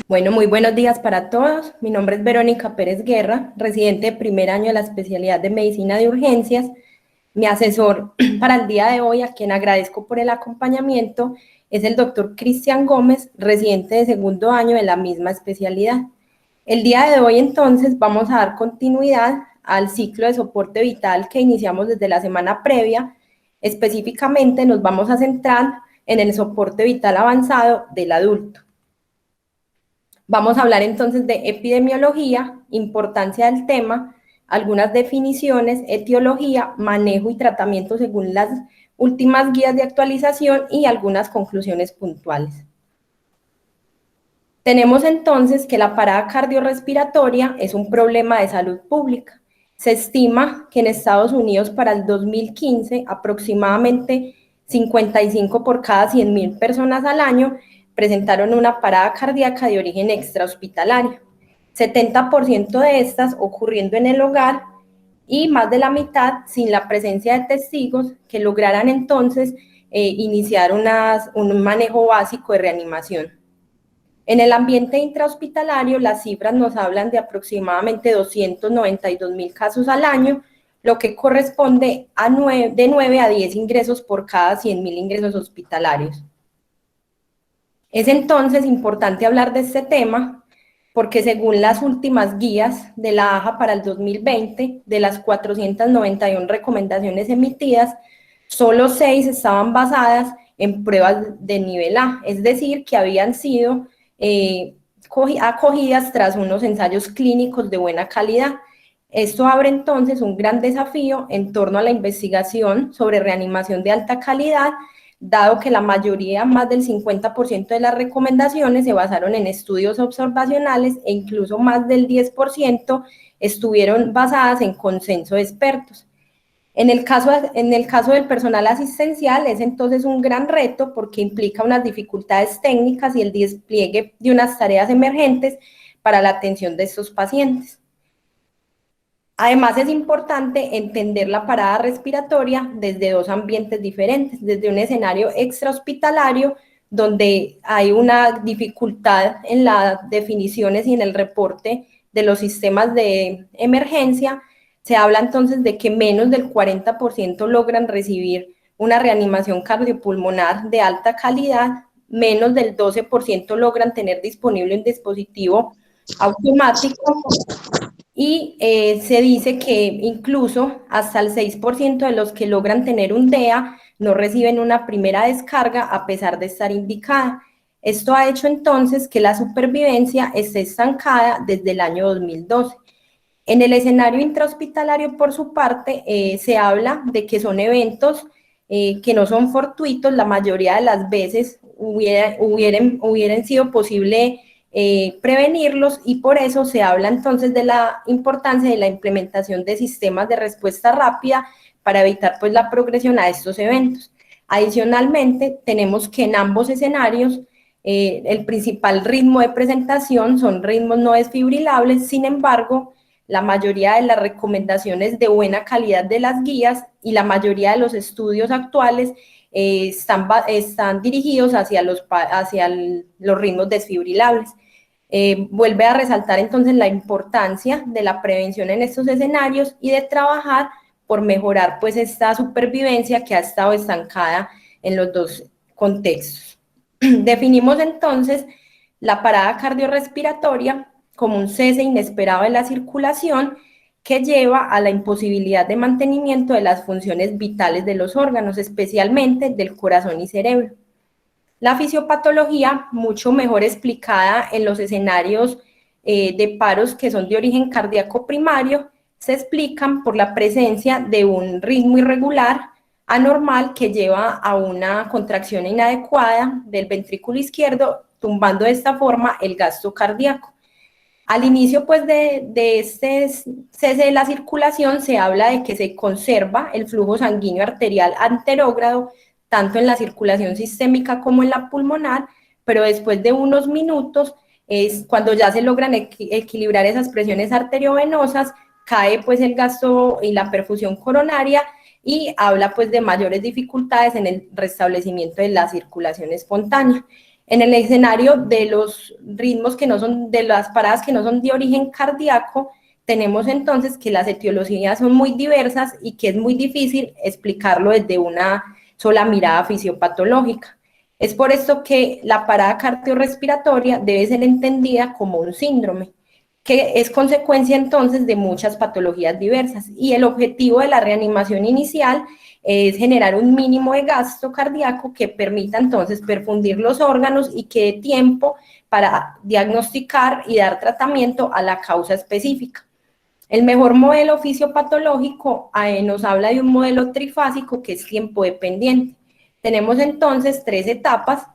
Bueno, muy buenos días para todos. Mi nombre es Verónica Pérez Guerra, residente de primer año de la especialidad de Medicina de Urgencias. Mi asesor para el día de hoy, a quien agradezco por el acompañamiento, es el doctor Cristian Gómez, residente de segundo año de la misma especialidad. El día de hoy, entonces, vamos a dar continuidad al ciclo de soporte vital que iniciamos desde la semana previa. Específicamente nos vamos a centrar en el soporte vital avanzado del adulto. Vamos a hablar entonces de epidemiología, importancia del tema, algunas definiciones, etiología, manejo y tratamiento según las últimas guías de actualización y algunas conclusiones puntuales. Tenemos entonces que la parada cardiorrespiratoria es un problema de salud pública. Se estima que en Estados Unidos para el 2015 aproximadamente 55 por cada 100.000 personas al año presentaron una parada cardíaca de origen extrahospitalario, 70% de estas ocurriendo en el hogar y más de la mitad sin la presencia de testigos que lograran entonces iniciar un manejo básico de reanimación. En el ambiente intrahospitalario, las cifras nos hablan de aproximadamente 292.000 casos al año, lo que corresponde a de 9 a 10 ingresos por cada 100.000 ingresos hospitalarios. Es entonces importante hablar de este tema porque según las últimas guías de la AJA para el 2020, de las 491 recomendaciones emitidas, solo 6 estaban basadas en pruebas de nivel A, es decir, que habían sido acogidas tras unos ensayos clínicos de buena calidad. Esto abre entonces un gran desafío en torno a la investigación sobre reanimación de alta calidad, dado que la mayoría, más del 50% de las recomendaciones se basaron en estudios observacionales e incluso más del 10% estuvieron basadas en consenso de expertos. En el caso del personal asistencial es entonces un gran reto porque implica unas dificultades técnicas y el despliegue de unas tareas emergentes para la atención de estos pacientes. Además, es importante entender la parada respiratoria desde dos ambientes diferentes, desde un escenario extrahospitalario, donde hay una dificultad en las definiciones y en el reporte de los sistemas de emergencia. Se habla entonces de que menos del 40% logran recibir una reanimación cardiopulmonar de alta calidad, menos del 12% logran tener disponible un dispositivo automático y se dice que incluso hasta el 6% de los que logran tener un DEA no reciben una primera descarga a pesar de estar indicada. Esto ha hecho entonces que la supervivencia esté estancada desde el año 2012. En el escenario intrahospitalario, por su parte, se habla de que son eventos que no son fortuitos, la mayoría de las veces hubieran sido posible prevenirlos y por eso se habla entonces de la importancia de la implementación de sistemas de respuesta rápida para evitar pues la progresión a estos eventos. Adicionalmente, tenemos que en ambos escenarios el principal ritmo de presentación son ritmos no desfibrilables, sin embargo, la mayoría de las recomendaciones de buena calidad de las guías y la mayoría de los estudios actuales están dirigidos hacia los ritmos desfibrilables. Vuelve a resaltar entonces la importancia de la prevención en estos escenarios y de trabajar por mejorar pues esta supervivencia que ha estado estancada en los dos contextos. Definimos entonces la parada cardiorrespiratoria como un cese inesperado de la circulación que lleva a la imposibilidad de mantenimiento de las funciones vitales de los órganos, especialmente del corazón y cerebro. La fisiopatología, mucho mejor explicada en los escenarios de paros que son de origen cardíaco primario, se explican por la presencia de un ritmo irregular, anormal, que lleva a una contracción inadecuada del ventrículo izquierdo, tumbando de esta forma el gasto cardíaco. Al inicio pues de este cese de la circulación se habla de que se conserva el flujo sanguíneo arterial anterógrado tanto en la circulación sistémica como en la pulmonar, pero después de unos minutos es cuando ya se logran equilibrar esas presiones arteriovenosas, cae pues el gasto y la perfusión coronaria y habla pues de mayores dificultades en el restablecimiento de la circulación espontánea. En el escenario de los ritmos que no son, de las paradas que no son de origen cardíaco, tenemos entonces que las etiologías son muy diversas y que es muy difícil explicarlo desde una sola mirada fisiopatológica. Es por esto que la parada cardiorrespiratoria debe ser entendida como un síndrome, que es consecuencia entonces de muchas patologías diversas. Y el objetivo de la reanimación inicial es generar un mínimo de gasto cardíaco que permita entonces perfundir los órganos y que dé tiempo para diagnosticar y dar tratamiento a la causa específica. El mejor modelo fisiopatológico nos habla de un modelo trifásico que es tiempo dependiente. Tenemos entonces 3 etapas.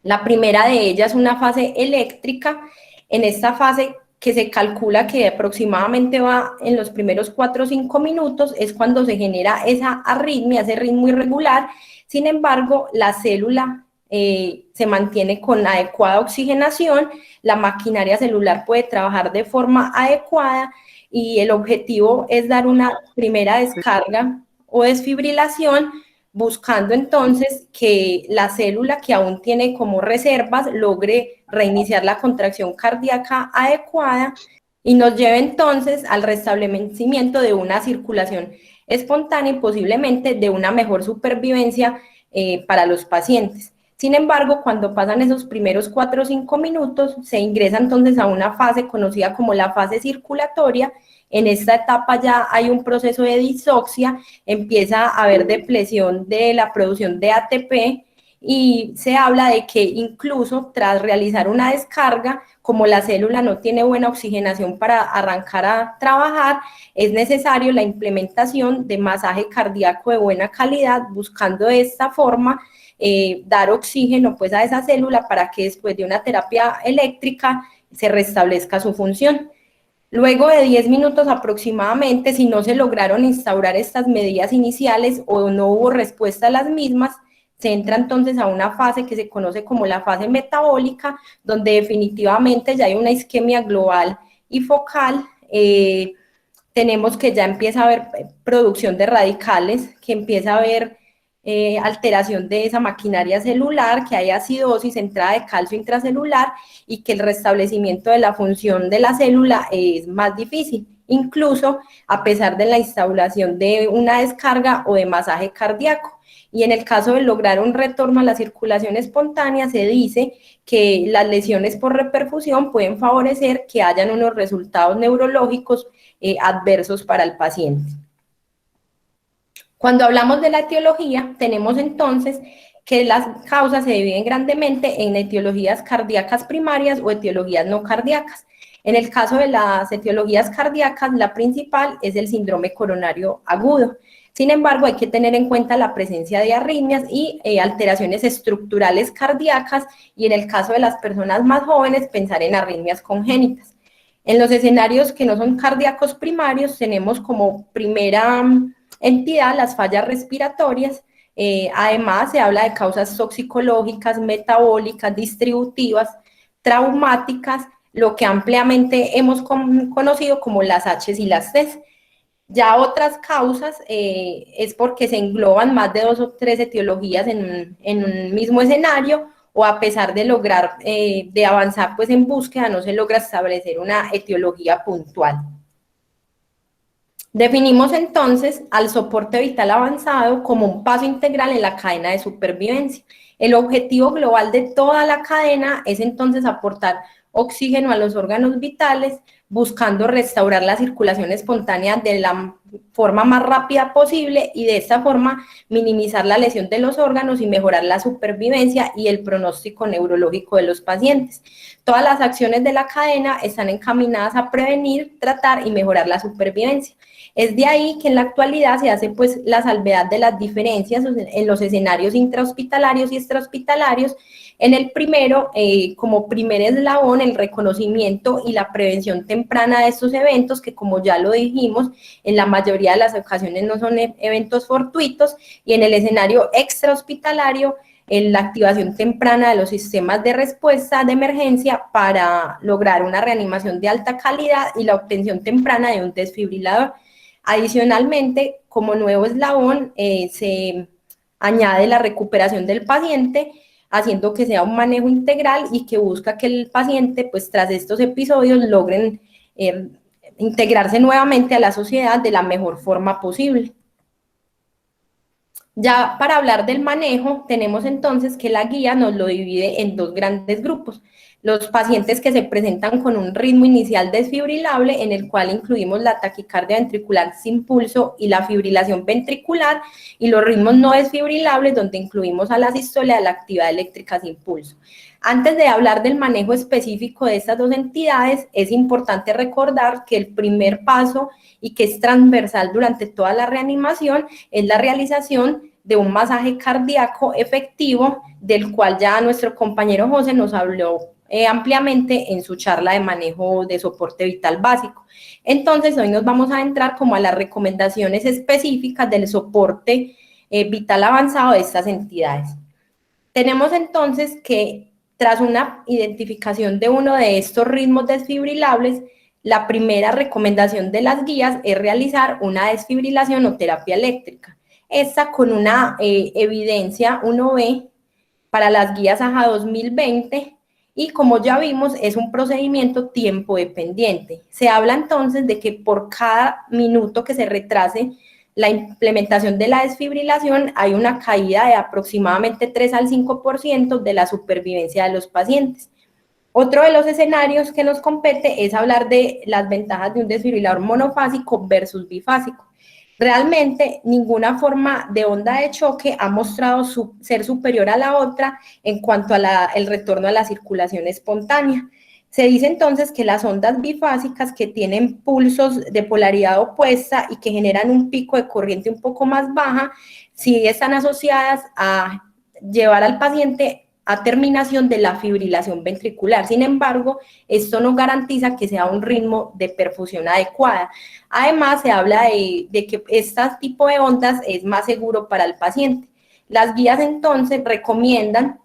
La primera de ellas es una fase eléctrica. En esta fase, que se calcula que aproximadamente va en los primeros 4 o 5 minutos, es cuando se genera esa arritmia, ese ritmo irregular. Sin embargo, la célula se mantiene con adecuada oxigenación, la maquinaria celular puede trabajar de forma adecuada y el objetivo es dar una primera descarga o desfibrilación, buscando entonces que la célula que aún tiene como reservas logre reiniciar la contracción cardíaca adecuada y nos lleve entonces al restablecimiento de una circulación espontánea y posiblemente de una mejor supervivencia para los pacientes. Sin embargo, cuando pasan esos primeros 4 o 5 minutos, se ingresa entonces a una fase conocida como la fase circulatoria. En esta etapa ya hay un proceso de disoxia, empieza a haber depresión de la producción de ATP y se habla de que incluso tras realizar una descarga, como la célula no tiene buena oxigenación para arrancar a trabajar, es necesario la implementación de masaje cardíaco de buena calidad, buscando de esta forma dar oxígeno pues a esa célula para que después de una terapia eléctrica se restablezca su función. Luego de 10 minutos aproximadamente, si no se lograron instaurar estas medidas iniciales o no hubo respuesta a las mismas, se entra entonces a una fase que se conoce como la fase metabólica, donde definitivamente ya hay una isquemia global y focal. Tenemos que ya empieza a haber producción de radicales, que empieza a haber alteración de esa maquinaria celular, que hay acidosis, entrada de calcio intracelular y que el restablecimiento de la función de la célula es más difícil, incluso a pesar de la instauración de una descarga o de masaje cardíaco. Y en el caso de lograr un retorno a la circulación espontánea, se dice que las lesiones por reperfusión pueden favorecer que hayan unos resultados neurológicos adversos para el paciente. Cuando hablamos de la etiología, tenemos entonces que las causas se dividen grandemente en etiologías cardíacas primarias o etiologías no cardíacas. En el caso de las etiologías cardíacas, la principal es el síndrome coronario agudo. Sin embargo, hay que tener en cuenta la presencia de arritmias y alteraciones estructurales cardíacas, y en el caso de las personas más jóvenes, pensar en arritmias congénitas. En los escenarios que no son cardíacos primarios, tenemos como primera entidad las fallas respiratorias. Además, se habla de causas toxicológicas, metabólicas, distributivas, traumáticas, lo que ampliamente hemos conocido como las H's y las T's. Ya otras causas es porque se engloban más de 2 o 3 etiologías en un mismo escenario, o a pesar de lograr, de avanzar pues en búsqueda, no se logra establecer una etiología puntual. Definimos entonces al soporte vital avanzado como un paso integral en la cadena de supervivencia. El objetivo global de toda la cadena es entonces aportar oxígeno a los órganos vitales, buscando restaurar la circulación espontánea de la forma más rápida posible y de esta forma minimizar la lesión de los órganos y mejorar la supervivencia y el pronóstico neurológico de los pacientes. Todas las acciones de la cadena están encaminadas a prevenir, tratar y mejorar la supervivencia. Es de ahí que en la actualidad se hace pues la salvedad de las diferencias en los escenarios intrahospitalarios y extrahospitalarios. En el primero, como primer eslabón, el reconocimiento y la prevención temprana de estos eventos, que como ya lo dijimos, en la mayoría de las ocasiones no son eventos fortuitos, y en el escenario extrahospitalario, en la activación temprana de los sistemas de respuesta de emergencia para lograr una reanimación de alta calidad y la obtención temprana de un desfibrilador. Adicionalmente, como nuevo eslabón, se añade la recuperación del paciente haciendo que sea un manejo integral y que busca que el paciente, pues tras estos episodios, logren integrarse nuevamente a la sociedad de la mejor forma posible. Ya para hablar del manejo, tenemos entonces que la guía nos lo divide en dos grandes grupos. Los pacientes que se presentan con un ritmo inicial desfibrilable, en el cual incluimos la taquicardia ventricular sin pulso y la fibrilación ventricular, y los ritmos no desfibrilables, donde incluimos a la sístole y a la actividad eléctrica sin pulso. Antes de hablar del manejo específico de estas dos entidades, es importante recordar que el primer paso, y que es transversal durante toda la reanimación, es la realización de un masaje cardíaco efectivo, del cual ya nuestro compañero José nos habló ampliamente en su charla de manejo de soporte vital básico. Entonces, hoy nos vamos a entrar como a las recomendaciones específicas del soporte vital avanzado de estas entidades. Tenemos entonces que, tras una identificación de uno de estos ritmos desfibrilables, la primera recomendación de las guías es realizar una desfibrilación o terapia eléctrica. Esta con una evidencia 1B para las guías AJA 2020, y como ya vimos, es un procedimiento tiempo dependiente. Se habla entonces de que por cada minuto que se retrase la implementación de la desfibrilación, hay una caída de aproximadamente 3 al 5% de la supervivencia de los pacientes. Otro de los escenarios que nos compete es hablar de las ventajas de un desfibrilador monofásico versus bifásico. Realmente ninguna forma de onda de choque ha mostrado ser superior a la otra en cuanto a el retorno a la circulación espontánea. Se dice entonces que las ondas bifásicas, que tienen pulsos de polaridad opuesta y que generan un pico de corriente un poco más baja, sí están asociadas a llevar al paciente a terminación de la fibrilación ventricular. Sin embargo, esto no garantiza que sea un ritmo de perfusión adecuada. Además, se habla de que este tipo de ondas es más seguro para el paciente. Las guías entonces recomiendan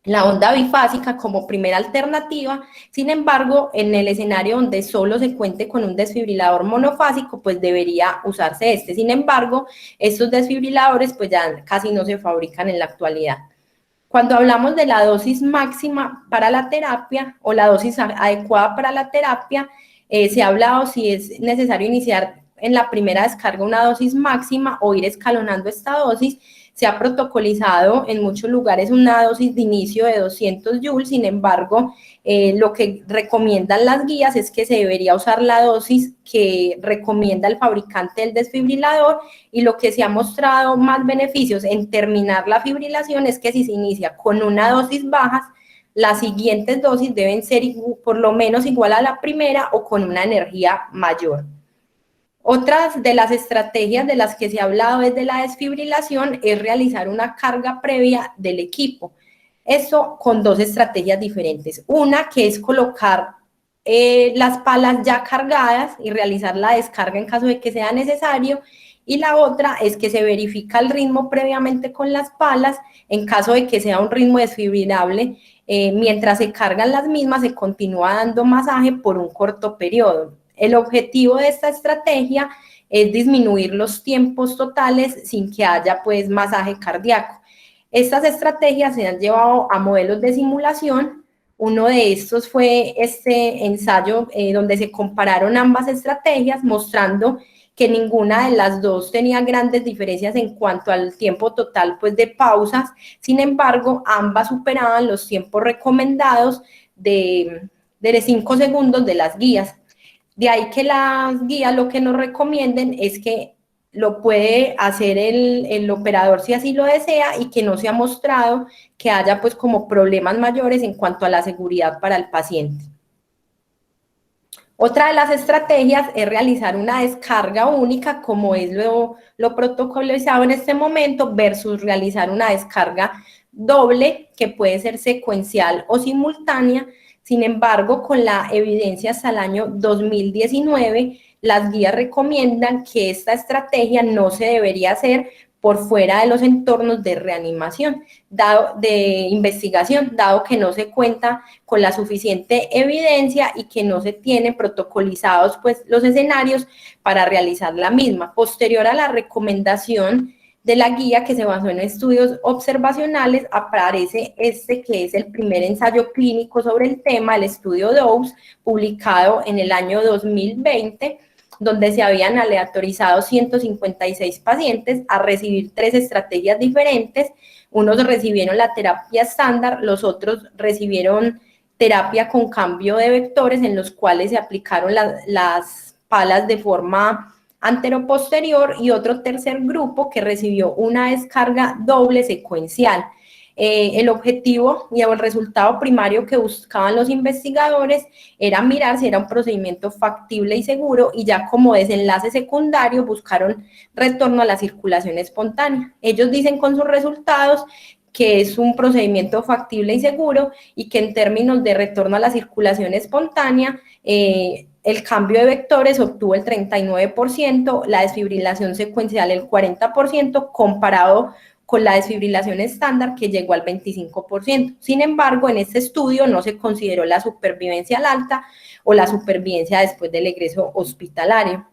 la onda bifásica como primera alternativa. Sin embargo, en el escenario donde solo se cuente con un desfibrilador monofásico, pues debería usarse este. Sin embargo, estos desfibriladores pues ya casi no se fabrican en la actualidad. Cuando hablamos de la dosis máxima para la terapia o la dosis adecuada para la terapia, se ha hablado si es necesario iniciar en la primera descarga una dosis máxima o ir escalonando esta dosis. Se ha protocolizado en muchos lugares una dosis de inicio de 200 joules, sin embargo, lo que recomiendan las guías es que se debería usar la dosis que recomienda el fabricante del desfibrilador, y lo que se ha mostrado más beneficios en terminar la fibrilación es que si se inicia con una dosis baja, las siguientes dosis deben ser por lo menos igual a la primera o con una energía mayor. Otras de las estrategias de las que se ha hablado desde la desfibrilación es realizar una carga previa del equipo. Esto con dos estrategias diferentes. Una que es colocar las palas ya cargadas y realizar la descarga en caso de que sea necesario. Y la otra es que se verifica el ritmo previamente con las palas. En caso de que sea un ritmo desfibrilable, mientras se cargan las mismas, se continúa dando masaje por un corto periodo. El objetivo de esta estrategia es disminuir los tiempos totales sin que haya pues masaje cardíaco. Estas estrategias se han llevado a modelos de simulación. Uno de estos fue este ensayo donde se compararon ambas estrategias, mostrando que ninguna de las dos tenía grandes diferencias en cuanto al tiempo total pues de pausas. Sin embargo, ambas superaban los tiempos recomendados de 5 segundos de las guías. De ahí que las guías lo que nos recomienden es que lo puede hacer el operador si así lo desea, y que no se ha mostrado que haya pues como problemas mayores en cuanto a la seguridad para el paciente. Otra de las estrategias es realizar una descarga única, como es lo protocolizado en este momento, versus realizar una descarga doble, que puede ser secuencial o simultánea. Sin embargo, con la evidencia hasta el año 2019, las guías recomiendan que esta estrategia no se debería hacer por fuera de los entornos de reanimación, de investigación, dado que no se cuenta con la suficiente evidencia y que no se tienen protocolizados pues los escenarios para realizar la misma. Posterior a la recomendación de la guía, que se basó en estudios observacionales, aparece este que es el primer ensayo clínico sobre el tema, el estudio DOSE, publicado en el año 2020, donde se habían aleatorizado 156 pacientes a recibir 3 estrategias diferentes. Unos recibieron la terapia estándar, los otros recibieron terapia con cambio de vectores, en los cuales se aplicaron las palas de forma anteroposterior, y otro tercer grupo que recibió una descarga doble secuencial. El objetivo y el resultado primario que buscaban los investigadores era mirar si era un procedimiento factible y seguro, y ya como desenlace secundario buscaron retorno a la circulación espontánea. Ellos dicen con sus resultados que es un procedimiento factible y seguro, y que en términos de retorno a la circulación espontánea, el cambio de vectores obtuvo el 39%, la desfibrilación secuencial el 40%, comparado con la desfibrilación estándar, que llegó al 25%. Sin embargo, en este estudio no se consideró la supervivencia al alta o la supervivencia después del egreso hospitalario.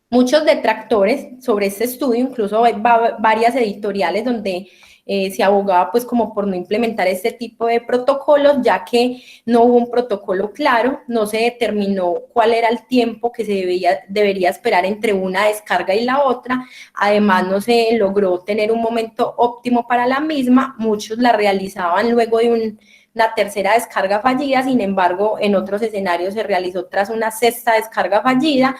Muchos detractores sobre este estudio, incluso hay varias editoriales donde se abogaba pues como por no implementar este tipo de protocolos, ya que no hubo un protocolo claro, no se determinó cuál era el tiempo que se debería esperar entre una descarga y la otra. Además, no se logró tener un momento óptimo para la misma. Muchos la realizaban luego de una tercera descarga fallida. Sin embargo, en otros escenarios se realizó tras una sexta descarga fallida.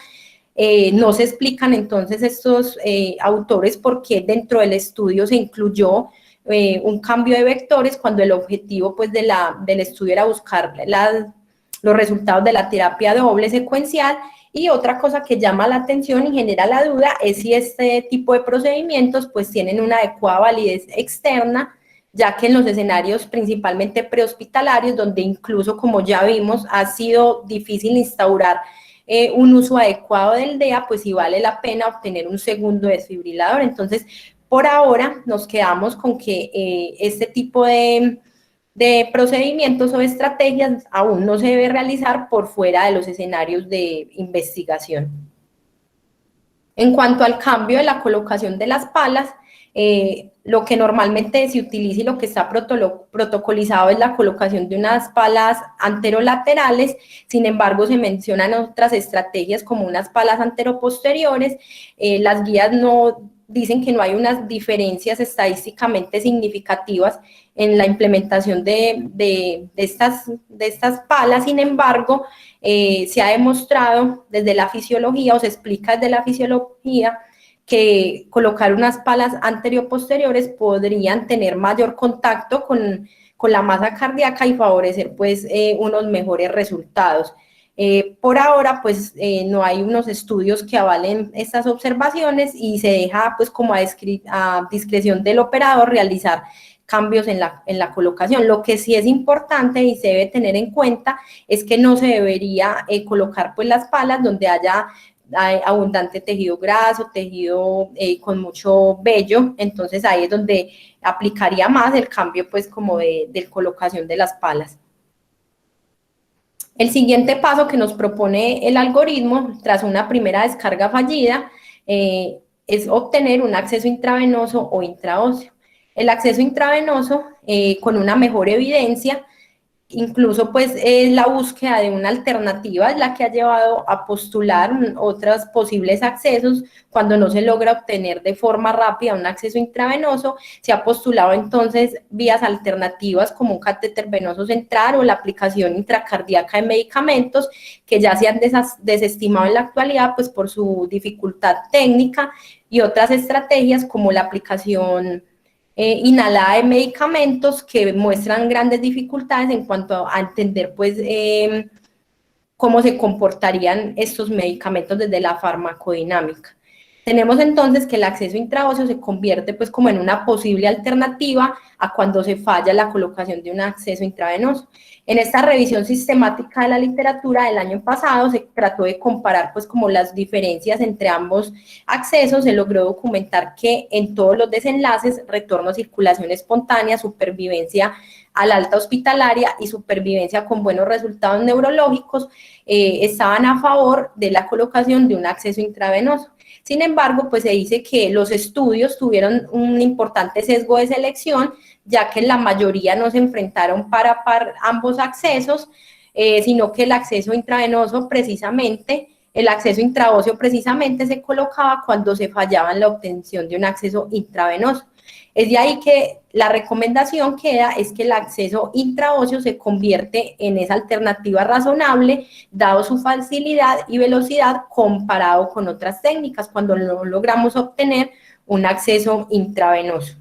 No se explican entonces estos autores por qué dentro del estudio se incluyó un cambio de vectores, cuando el objetivo pues del estudio era buscar los resultados de la terapia doble secuencial. Y otra cosa que llama la atención y genera la duda es si este tipo de procedimientos pues tienen una adecuada validez externa, ya que en los escenarios principalmente prehospitalarios, donde incluso, como ya vimos, ha sido difícil instaurar un uso adecuado del DEA, pues sí vale la pena obtener un segundo desfibrilador. Entonces, por ahora nos quedamos con que este tipo de procedimientos o estrategias aún no se debe realizar por fuera de los escenarios de investigación. En cuanto al cambio de la colocación de las palas, lo que normalmente se utiliza y lo que está protocolizado es la colocación de unas palas anterolaterales. Sin embargo, se mencionan otras estrategias como unas palas anteroposteriores. Las guías no dicen que no hay unas diferencias estadísticamente significativas en la implementación de estas palas. Sin embargo, se ha demostrado desde la fisiología, o se explica desde la fisiología, que colocar unas palas anteroposteriores podrían tener mayor contacto con la masa cardíaca y favorecer pues unos mejores resultados. Por ahora pues no hay unos estudios que avalen estas observaciones, y se deja pues como a discreción del operador realizar cambios en la colocación. Lo que sí es importante y se debe tener en cuenta es que no se debería colocar pues las palas donde haya abundante tejido graso, tejido con mucho vello. Entonces ahí es donde aplicaría más el cambio pues como de colocación de las palas. El siguiente paso que nos propone el algoritmo tras una primera descarga fallida es obtener un acceso intravenoso o intraóseo. El acceso intravenoso, con una mejor evidencia, incluso pues la búsqueda de una alternativa es la que ha llevado a postular otros posibles accesos. Cuando no se logra obtener de forma rápida un acceso intravenoso, se ha postulado entonces vías alternativas como un catéter venoso central o la aplicación intracardíaca de medicamentos, que ya se han desestimado en la actualidad pues por su dificultad técnica, y otras estrategias como la aplicación inhalada de medicamentos, que muestran grandes dificultades en cuanto a entender pues cómo se comportarían estos medicamentos desde la farmacodinámica. Tenemos entonces que el acceso intraóseo se convierte pues como en una posible alternativa a cuando se falla la colocación de un acceso intravenoso. En esta revisión sistemática de la literatura del año pasado se trató de comparar pues como las diferencias entre ambos accesos. Se logró documentar que en todos los desenlaces, retorno a circulación espontánea, supervivencia al alta hospitalaria y supervivencia con buenos resultados neurológicos, estaban a favor de la colocación de un acceso intravenoso. Sin embargo, pues se dice que los estudios tuvieron un importante sesgo de selección, ya que la mayoría no se enfrentaron para ambos accesos, sino que el acceso intravenoso precisamente, el acceso intraóseo precisamente se colocaba cuando se fallaba en la obtención de un acceso intravenoso. Es de ahí que la recomendación queda es que el acceso intraóseo se convierte en esa alternativa razonable, dado su facilidad y velocidad comparado con otras técnicas, cuando no logramos obtener un acceso intravenoso.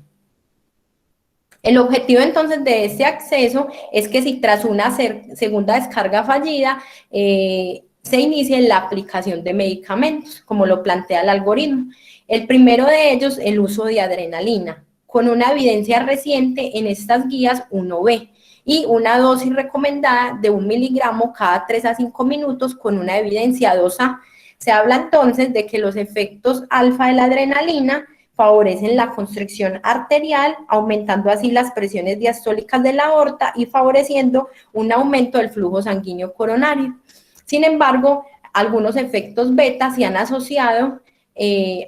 El objetivo entonces de este acceso es que si tras una segunda descarga fallida se inicie la aplicación de medicamentos, como lo plantea el algoritmo. El primero de ellos, el uso de adrenalina, con una evidencia reciente en estas guías 1B y una dosis recomendada de 1 miligramo cada 3 a 5 minutos con una evidencia 2A. Se habla entonces de que los efectos alfa de la adrenalina favorecen la constricción arterial, aumentando así las presiones diastólicas de la aorta y favoreciendo un aumento del flujo sanguíneo coronario. Sin embargo, algunos efectos beta se han asociado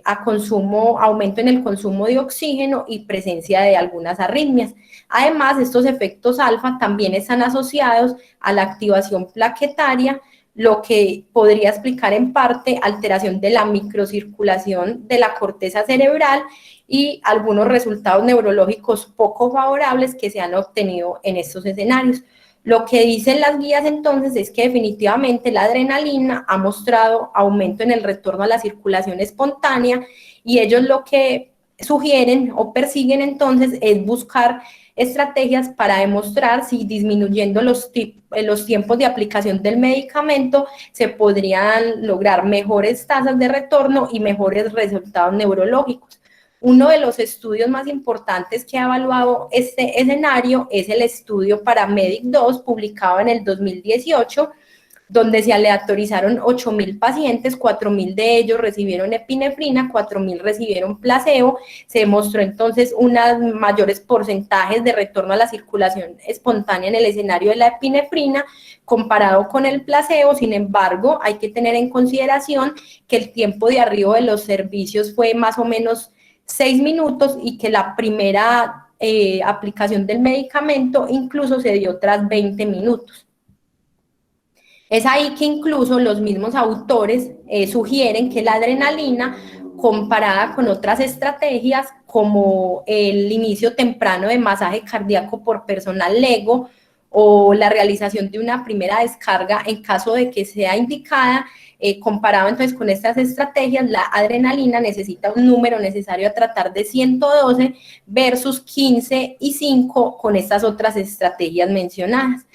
a aumento en el consumo de oxígeno y presencia de algunas arritmias. Además, estos efectos alfa también están asociados a la activación plaquetaria, lo que podría explicar en parte alteración de la microcirculación de la corteza cerebral y algunos resultados neurológicos poco favorables que se han obtenido en estos escenarios. Lo que dicen las guías entonces es que definitivamente la adrenalina ha mostrado aumento en el retorno a la circulación espontánea y ellos lo que sugieren o persiguen entonces es buscar estrategias para demostrar si disminuyendo los tiempos de aplicación del medicamento se podrían lograr mejores tasas de retorno y mejores resultados neurológicos. Uno de los estudios más importantes que ha evaluado este escenario es el estudio PARAMEDIC-2, publicado en el 2018, donde se aleatorizaron 8.000 pacientes, 4.000 de ellos recibieron epinefrina, 4.000 recibieron placebo. Se demostró entonces unos mayores porcentajes de retorno a la circulación espontánea en el escenario de la epinefrina comparado con el placebo. Sin embargo, hay que tener en consideración que el tiempo de arribo de los servicios fue más o menos 6 minutos y que la primera aplicación del medicamento incluso se dio tras 20 minutos. Es ahí que incluso los mismos autores sugieren que la adrenalina, comparada con otras estrategias como el inicio temprano de masaje cardíaco por personal LEGO o la realización de una primera descarga en caso de que sea indicada, comparado entonces con estas estrategias, la adrenalina necesita un número necesario a tratar de 112 versus 15 y 5 con estas otras estrategias mencionadas.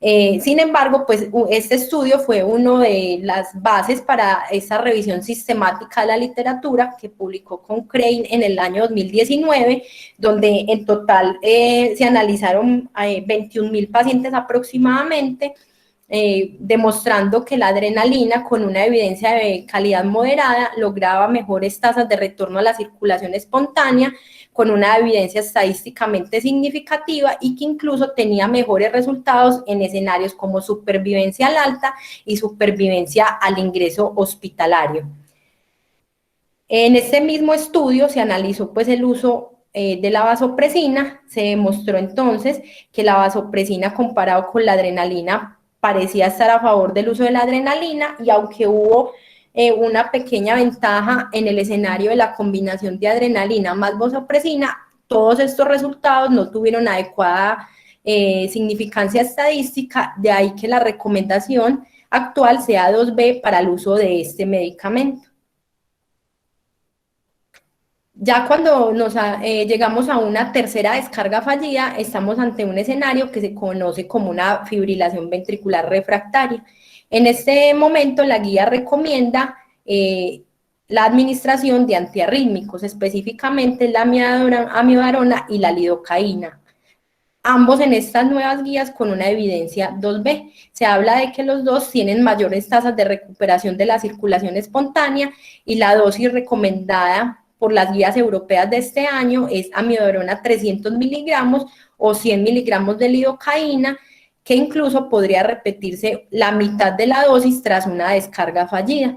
Sin embargo, pues este estudio fue una de las bases para esa revisión sistemática de la literatura que publicó Cochrane en el año 2019, donde en total se analizaron 21.000 pacientes aproximadamente, demostrando que la adrenalina con una evidencia de calidad moderada lograba mejores tasas de retorno a la circulación espontánea con una evidencia estadísticamente significativa y que incluso tenía mejores resultados en escenarios como supervivencia al alta y supervivencia al ingreso hospitalario. En este mismo estudio se analizó pues el uso de la vasopresina. Se demostró entonces que la vasopresina comparado con la adrenalina parecía estar a favor del uso de la adrenalina, y aunque hubo una pequeña ventaja en el escenario de la combinación de adrenalina más vasopresina, todos estos resultados no tuvieron adecuada significancia estadística, de ahí que la recomendación actual sea 2B para el uso de este medicamento. Ya cuando llegamos a una tercera descarga fallida, estamos ante un escenario que se conoce como una fibrilación ventricular refractaria. En este momento, la guía recomienda la administración de antiarrítmicos, específicamente la amiodarona y la lidocaína. Ambos en estas nuevas guías con una evidencia 2B. Se habla de que los dos tienen mayores tasas de recuperación de la circulación espontánea y la dosis recomendada por las guías europeas de este año es amiodarona 300 miligramos o 100 miligramos de lidocaína, que incluso podría repetirse la mitad de la dosis tras una descarga fallida.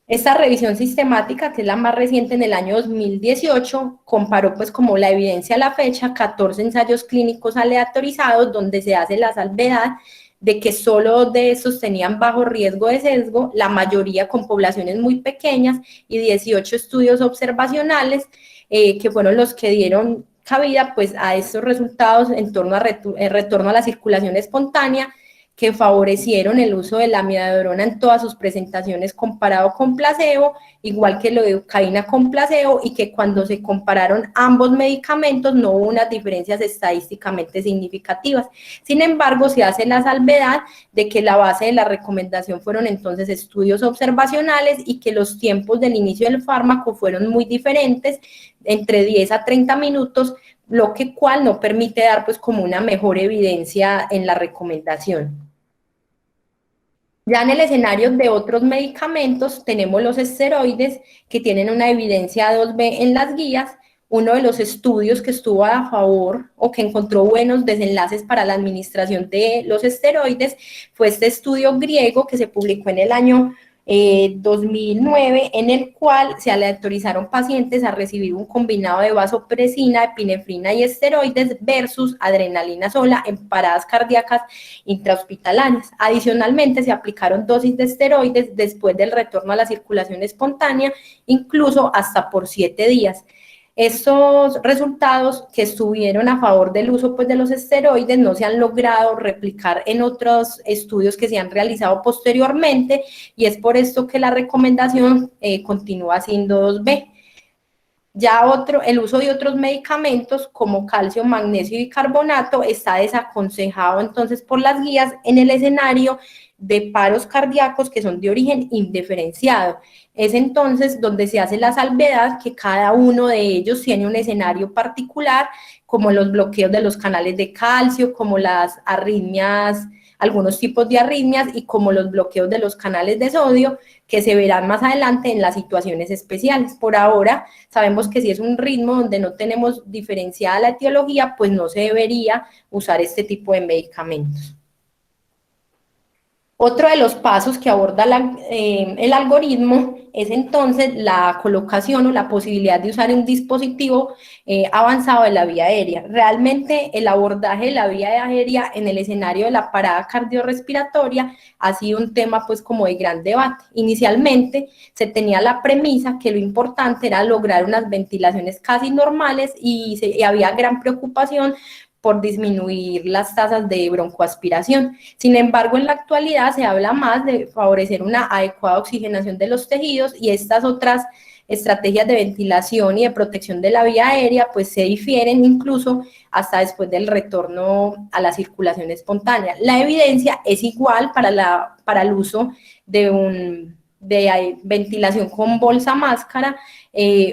Esta revisión sistemática, que es la más reciente en el año 2018, comparó pues como la evidencia a la fecha 14 ensayos clínicos aleatorizados donde se hace la salvedad de que solo 2 de estos tenían bajo riesgo de sesgo, la mayoría con poblaciones muy pequeñas, y 18 estudios observacionales que fueron los que dieron cabida pues a estos resultados en torno a retorno a la circulación espontánea, que favorecieron el uso de la amiodarona en todas sus presentaciones comparado con placebo, igual que lo de eucaína con placebo, y que cuando se compararon ambos medicamentos no hubo unas diferencias estadísticamente significativas. Sin embargo, se hace la salvedad de que la base de la recomendación fueron entonces estudios observacionales y que los tiempos del inicio del fármaco fueron muy diferentes, entre 10 a 30 minutos, lo que cual no permite dar pues como una mejor evidencia en la recomendación. Ya en el escenario de otros medicamentos tenemos los esteroides que tienen una evidencia 2B en las guías. Uno de los estudios que estuvo a favor o que encontró buenos desenlaces para la administración de los esteroides fue este estudio griego que se publicó en el año 2009, en el cual se aleatorizaron pacientes a recibir un combinado de vasopresina, epinefrina y esteroides versus adrenalina sola en paradas cardíacas intrahospitalarias. Adicionalmente, se aplicaron dosis de esteroides después del retorno a la circulación espontánea, incluso hasta por 7 días. Estos resultados que estuvieron a favor del uso pues, de los esteroides no se han logrado replicar en otros estudios que se han realizado posteriormente, y es por esto que la recomendación continúa siendo 2B. Ya el uso de otros medicamentos como calcio, magnesio y bicarbonato está desaconsejado entonces por las guías en el escenario de paros cardíacos que son de origen indiferenciado. Es entonces donde se hace la salvedad que cada uno de ellos tiene un escenario particular, como los bloqueos de los canales de calcio, como las arritmias, algunos tipos de arritmias, y como los bloqueos de los canales de sodio, que se verán más adelante en las situaciones especiales. Por ahora, sabemos que si es un ritmo donde no tenemos diferenciada la etiología, pues no se debería usar este tipo de medicamentos. Otro de los pasos que aborda el algoritmo es entonces la colocación o la posibilidad de usar un dispositivo avanzado de la vía aérea. Realmente el abordaje de la vía aérea en el escenario de la parada cardiorrespiratoria ha sido un tema pues como de gran debate. Inicialmente se tenía la premisa que lo importante era lograr unas ventilaciones casi normales y había gran preocupación por disminuir las tasas de broncoaspiración. Sin embargo, en la actualidad se habla más de favorecer una adecuada oxigenación de los tejidos, y estas otras estrategias de ventilación y de protección de la vía aérea pues se difieren incluso hasta después del retorno a la circulación espontánea. La evidencia es igual para el uso de ventilación con bolsa máscara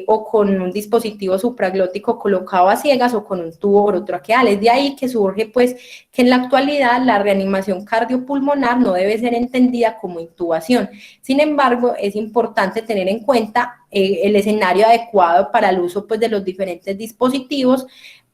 o con un dispositivo supraglótico colocado a ciegas o con un tubo orotraqueal. Es de ahí que surge pues que en la actualidad la reanimación cardiopulmonar no debe ser entendida como intubación. Sin embargo, es importante tener en cuenta el escenario adecuado para el uso pues de los diferentes dispositivos.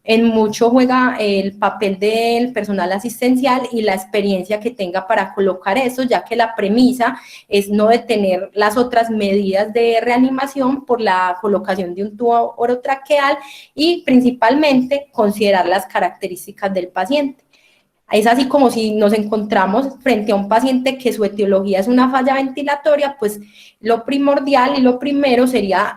En mucho juega el papel del personal asistencial y la experiencia que tenga para colocar eso, ya que la premisa es no detener las otras medidas de reanimación por la colocación de un tubo orotraqueal, y principalmente considerar las características del paciente. Es así como si nos encontramos frente a un paciente que su etiología es una falla ventilatoria, pues lo primordial y lo primero sería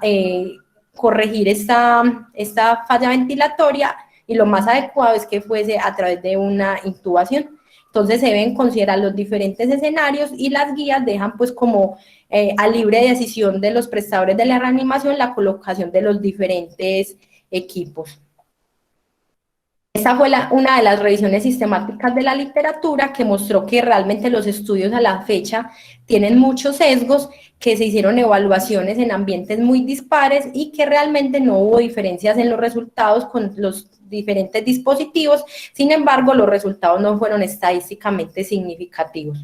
corregir esta falla ventilatoria, y lo más adecuado es que fuese a través de una intubación. Entonces se deben considerar los diferentes escenarios, y las guías dejan pues como a libre decisión de los prestadores de la reanimación la colocación de los diferentes equipos. Esta fue una de las revisiones sistemáticas de la literatura que mostró que realmente los estudios a la fecha tienen muchos sesgos, que se hicieron evaluaciones en ambientes muy dispares y que realmente no hubo diferencias en los resultados con los diferentes dispositivos. Sin embargo, los resultados no fueron estadísticamente significativos.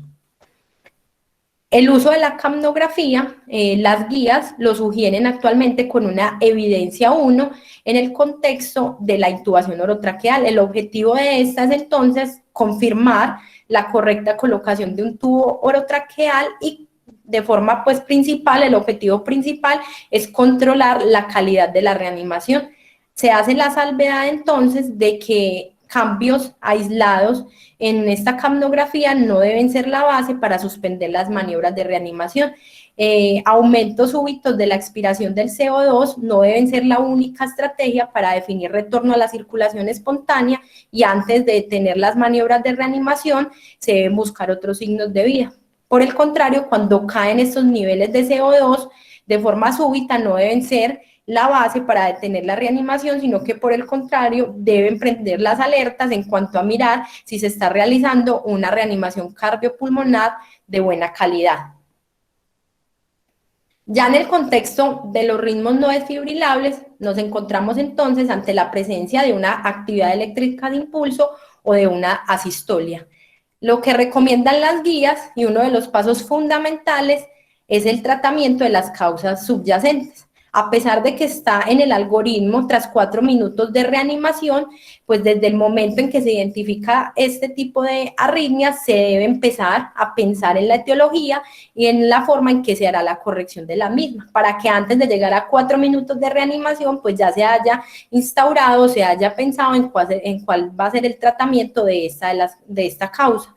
El uso de la capnografía, las guías lo sugieren actualmente con una evidencia 1 en el contexto de la intubación orotraqueal. El objetivo de esta es entonces confirmar la correcta colocación de un tubo orotraqueal y de forma pues principal, el objetivo principal es controlar la calidad de la reanimación. Se hace la salvedad entonces de que cambios aislados en esta capnografía no deben ser la base para suspender las maniobras de reanimación. Aumentos súbitos de la expiración del CO2 no deben ser la única estrategia para definir retorno a la circulación espontánea, y antes de detener las maniobras de reanimación se deben buscar otros signos de vida. Por el contrario, cuando caen estos niveles de CO2 de forma súbita, no deben ser la base para detener la reanimación, sino que por el contrario deben prender las alertas en cuanto a mirar si se está realizando una reanimación cardiopulmonar de buena calidad. Ya en el contexto de los ritmos no desfibrilables, nos encontramos entonces ante la presencia de una actividad eléctrica de impulso o de una asistolia. Lo que recomiendan las guías y uno de los pasos fundamentales es el tratamiento de las causas subyacentes. A pesar de que está en el algoritmo, tras 4 minutos de reanimación, pues desde el momento en que se identifica este tipo de arritmias, se debe empezar a pensar en la etiología y en la forma en que se hará la corrección de la misma, para que antes de llegar a 4 minutos de reanimación, pues ya se haya instaurado, se haya pensado en cuál va a ser el tratamiento de esta causa.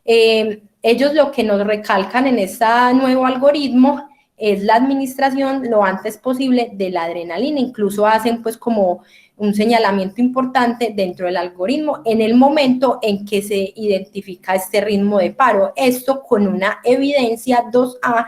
Ellos lo que nos recalcan en este nuevo algoritmo es la administración lo antes posible de la adrenalina. Incluso hacen pues como un señalamiento importante dentro del algoritmo en el momento en que se identifica este ritmo de paro. Esto con una evidencia 2A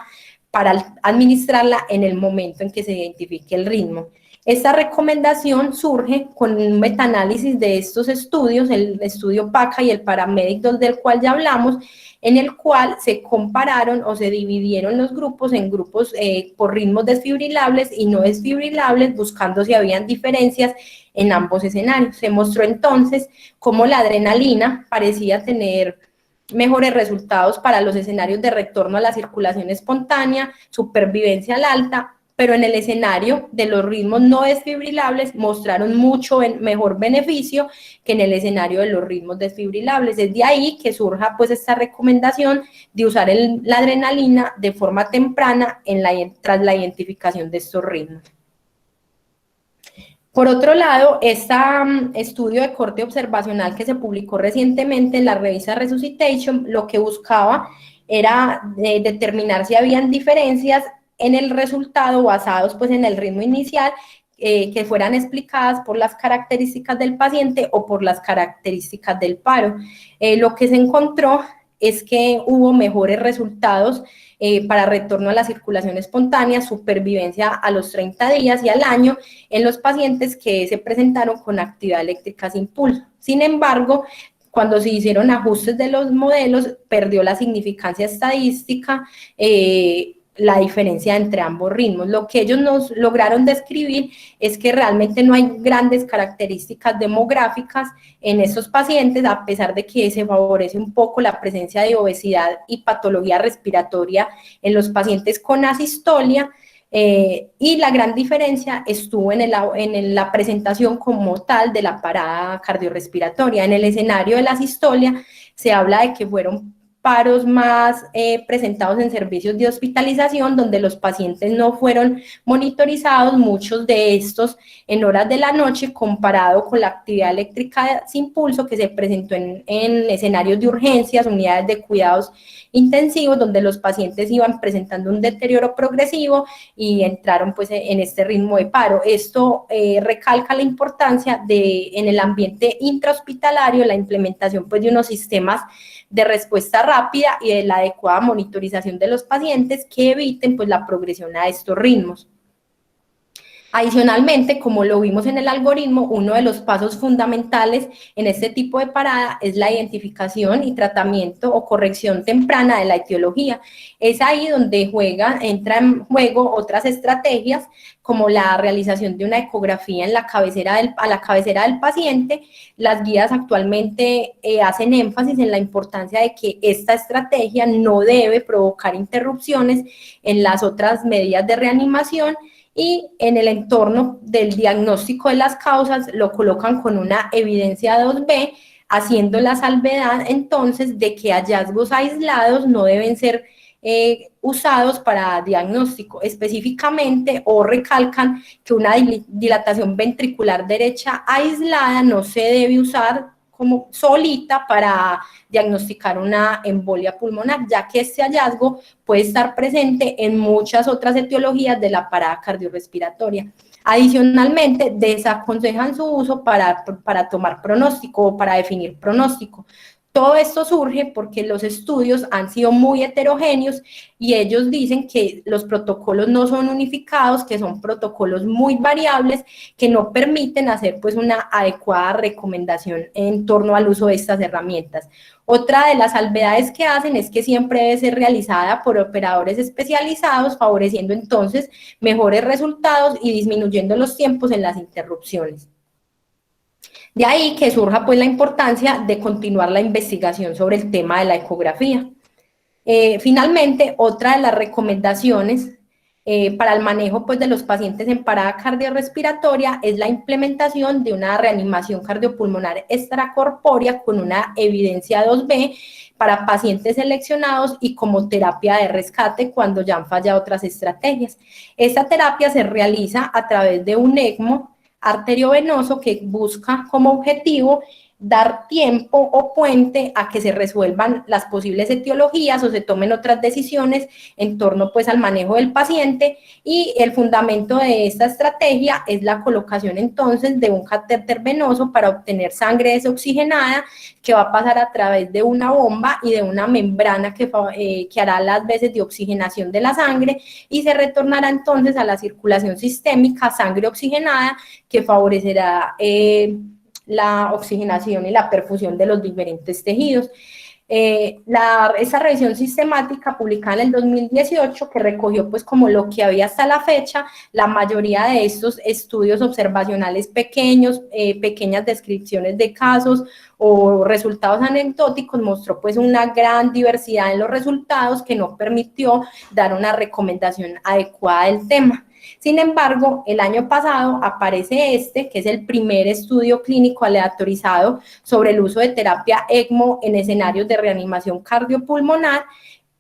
para administrarla en el momento en que se identifique el ritmo. Esta recomendación surge con un metaanálisis de estos estudios, el estudio PACA y el Paramedic, del cual ya hablamos, en el cual se compararon o se dividieron los grupos en grupos por ritmos desfibrilables y no desfibrilables, buscando si habían diferencias en ambos escenarios. Se mostró entonces cómo la adrenalina parecía tener mejores resultados para los escenarios de retorno a la circulación espontánea, supervivencia al alta, pero en el escenario de los ritmos no desfibrilables mostraron mucho mejor beneficio que en el escenario de los ritmos desfibrilables. Es de ahí que surja pues esta recomendación de usar la adrenalina de forma temprana tras la identificación de estos ritmos. Por otro lado, este estudio de corte observacional que se publicó recientemente en la revista Resuscitation, lo que buscaba era determinar si habían diferencias en el resultado basados pues en el ritmo inicial, que fueran explicadas por las características del paciente o por las características del paro. Lo que se encontró es que hubo mejores resultados para retorno a la circulación espontánea, supervivencia a los 30 días y al año en los pacientes que se presentaron con actividad eléctrica sin pulso. Sin embargo, cuando se hicieron ajustes de los modelos, perdió la significancia estadística la diferencia entre ambos ritmos. Lo que ellos nos lograron describir es que realmente no hay grandes características demográficas en estos pacientes, a pesar de que se favorece un poco la presencia de obesidad y patología respiratoria en los pacientes con asistolia, y la gran diferencia estuvo en la presentación como tal de la parada cardiorrespiratoria. En el escenario de la asistolia se habla de que fueron paros más presentados en servicios de hospitalización, donde los pacientes no fueron monitorizados, muchos de estos en horas de la noche, comparado con la actividad eléctrica sin pulso que se presentó en escenarios de urgencias, unidades de cuidados intensivos, donde los pacientes iban presentando un deterioro progresivo y entraron pues en este ritmo de paro. Esto recalca la importancia en el ambiente intrahospitalario, la implementación pues de unos sistemas de respuesta rápida y de la adecuada monitorización de los pacientes que eviten pues la progresión a estos ritmos. Adicionalmente, como lo vimos en el algoritmo, uno de los pasos fundamentales en este tipo de parada es la identificación y tratamiento o corrección temprana de la etiología. Es ahí donde entra en juego otras estrategias, como la realización de una ecografía a la cabecera del paciente. Las guías actualmente hacen énfasis en la importancia de que esta estrategia no debe provocar interrupciones en las otras medidas de reanimación, y en el entorno del diagnóstico de las causas lo colocan con una evidencia 2B, haciendo la salvedad entonces de que hallazgos aislados no deben ser usados para diagnóstico específicamente, o recalcan que una dilatación ventricular derecha aislada no se debe usar como solita para diagnosticar una embolia pulmonar, ya que este hallazgo puede estar presente en muchas otras etiologías de la parada cardiorrespiratoria. Adicionalmente, desaconsejan su uso para tomar pronóstico o para definir pronóstico. Todo esto surge porque los estudios han sido muy heterogéneos y ellos dicen que los protocolos no son unificados, que son protocolos muy variables, que no permiten hacer pues una adecuada recomendación en torno al uso de estas herramientas. Otra de las salvedades que hacen es que siempre debe ser realizada por operadores especializados, favoreciendo entonces mejores resultados y disminuyendo los tiempos en las interrupciones. De ahí que surja pues la importancia de continuar la investigación sobre el tema de la ecografía. Finalmente, otra de las recomendaciones para el manejo pues, de los pacientes en parada cardiorrespiratoria es la implementación de una reanimación cardiopulmonar extracorpórea con una evidencia 2B para pacientes seleccionados y como terapia de rescate cuando ya han fallado otras estrategias. Esta terapia se realiza a través de un ECMO arteriovenoso que busca como objetivo dar tiempo o puente a que se resuelvan las posibles etiologías o se tomen otras decisiones en torno pues al manejo del paciente, y el fundamento de esta estrategia es la colocación entonces de un catéter venoso para obtener sangre desoxigenada que va a pasar a través de una bomba y de una membrana que hará las veces de oxigenación de la sangre y se retornará entonces a la circulación sistémica sangre oxigenada que favorecerá la oxigenación y la perfusión de los diferentes tejidos. Esa revisión sistemática publicada en el 2018 que recogió pues como lo que había hasta la fecha, la mayoría de estos estudios observacionales pequeños, pequeñas descripciones de casos o resultados anecdóticos, mostró pues una gran diversidad en los resultados que no permitió dar una recomendación adecuada del tema. Sin embargo, el año pasado aparece este, que es el primer estudio clínico aleatorizado sobre el uso de terapia ECMO en escenarios de reanimación cardiopulmonar,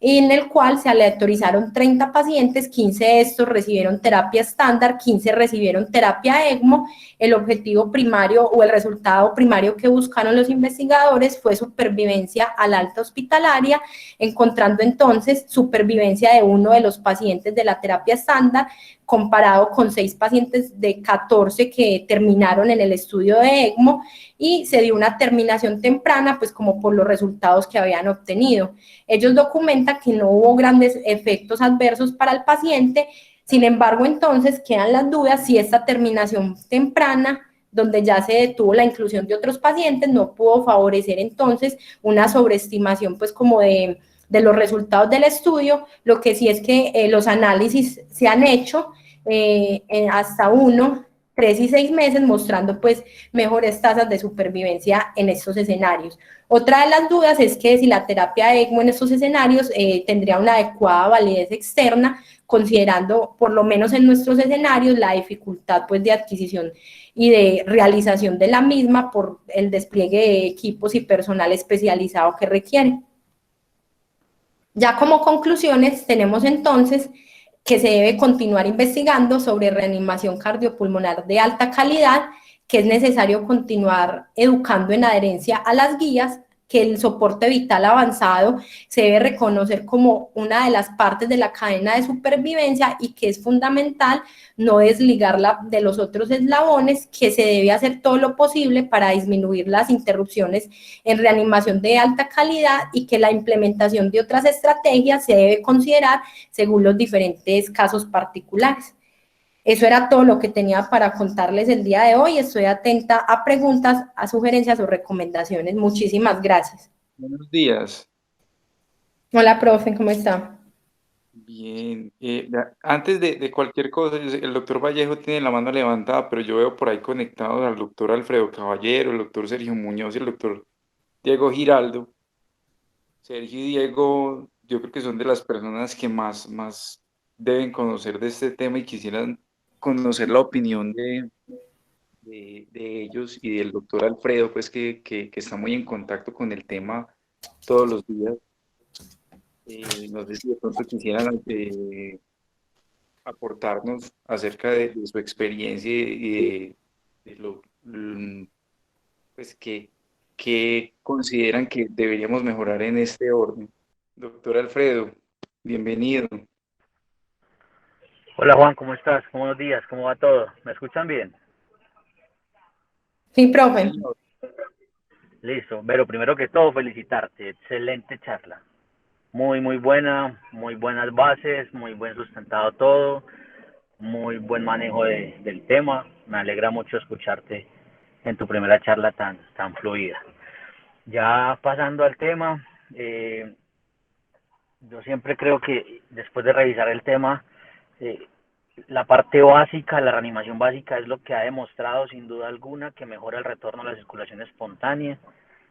en el cual se aleatorizaron 30 pacientes, 15 de estos recibieron terapia estándar, 15 recibieron terapia ECMO. El objetivo primario o el resultado primario que buscaron los investigadores fue supervivencia al alta hospitalaria, encontrando entonces supervivencia de uno de los pacientes de la terapia estándar, comparado con 6 pacientes de 14 que terminaron en el estudio de ECMO, y se dio una terminación temprana, pues como por los resultados que habían obtenido. Ellos documentan que no hubo grandes efectos adversos para el paciente. Sin embargo, entonces quedan las dudas si esta terminación temprana, donde ya se detuvo la inclusión de otros pacientes, no pudo favorecer entonces una sobreestimación pues como de los resultados del estudio. Lo que sí es que los análisis se han hecho hasta 1, 3 y 6 meses, mostrando pues mejores tasas de supervivencia en estos escenarios. Otra de las dudas es que si la terapia ECMO en estos escenarios tendría una adecuada validez externa, considerando, por lo menos en nuestros escenarios, la dificultad pues de adquisición y de realización de la misma por el despliegue de equipos y personal especializado que requiere. Ya como conclusiones, tenemos entonces que se debe continuar investigando sobre reanimación cardiopulmonar de alta calidad, que es necesario continuar educando en adherencia a las guías, que el soporte vital avanzado se debe reconocer como una de las partes de la cadena de supervivencia y que es fundamental no desligarla de los otros eslabones, que se debe hacer todo lo posible para disminuir las interrupciones en reanimación de alta calidad y que la implementación de otras estrategias se debe considerar según los diferentes casos particulares. Eso era todo lo que tenía para contarles el día de hoy. Estoy atenta a preguntas, a sugerencias o recomendaciones. Muchísimas gracias. Buenos días. Hola, profe, ¿cómo está? Bien. Antes de cualquier cosa, el doctor Vallejo tiene la mano levantada, pero yo veo por ahí conectados al doctor Alfredo Caballero, el doctor Sergio Muñoz y el doctor Diego Giraldo. Sergio y Diego, yo creo que son de las personas que más deben conocer de este tema y quisieran conocer la opinión de ellos y del doctor Alfredo, pues que está muy en contacto con el tema todos los días. No sé si de pronto quisieran aportarnos acerca de su experiencia y de lo pues que consideran que deberíamos mejorar en este orden. Doctor Alfredo, bienvenido. Hola Juan, ¿cómo estás? Buenos días, ¿cómo va todo? ¿Me escuchan bien? Sí, Sí, profe. señor. Listo, pero primero que todo felicitarte, excelente charla. Muy buena, muy buenas bases, muy buen sustentado todo, muy buen manejo del tema. Me alegra mucho escucharte en tu primera charla tan fluida. Ya pasando al tema, eh, yo siempre creo que después de revisar el tema, eh, la parte básica, la reanimación básica es lo que ha demostrado sin duda alguna que mejora el retorno a la circulación espontánea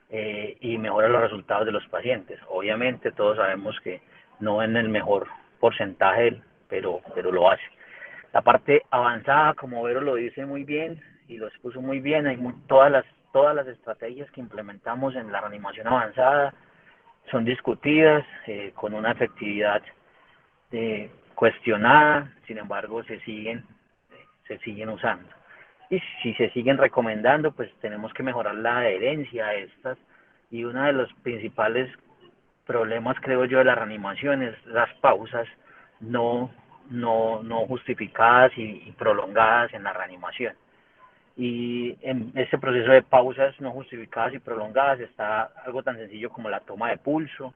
y mejora los resultados de los pacientes. Obviamente todos sabemos que no en el mejor porcentaje, pero lo hace. La parte avanzada, como Vero lo dice muy bien y lo expuso muy bien, hay todas las estrategias que implementamos en la reanimación avanzada son discutidas con una efectividad cuestionada, sin embargo se siguen usando. Y si se siguen recomendando, pues tenemos que mejorar la adherencia a estas. Y uno de los principales problemas, creo yo, de la reanimación es las pausas no justificadas y prolongadas en la reanimación. Y en este proceso de pausas no justificadas y prolongadas está algo tan sencillo como la toma de pulso.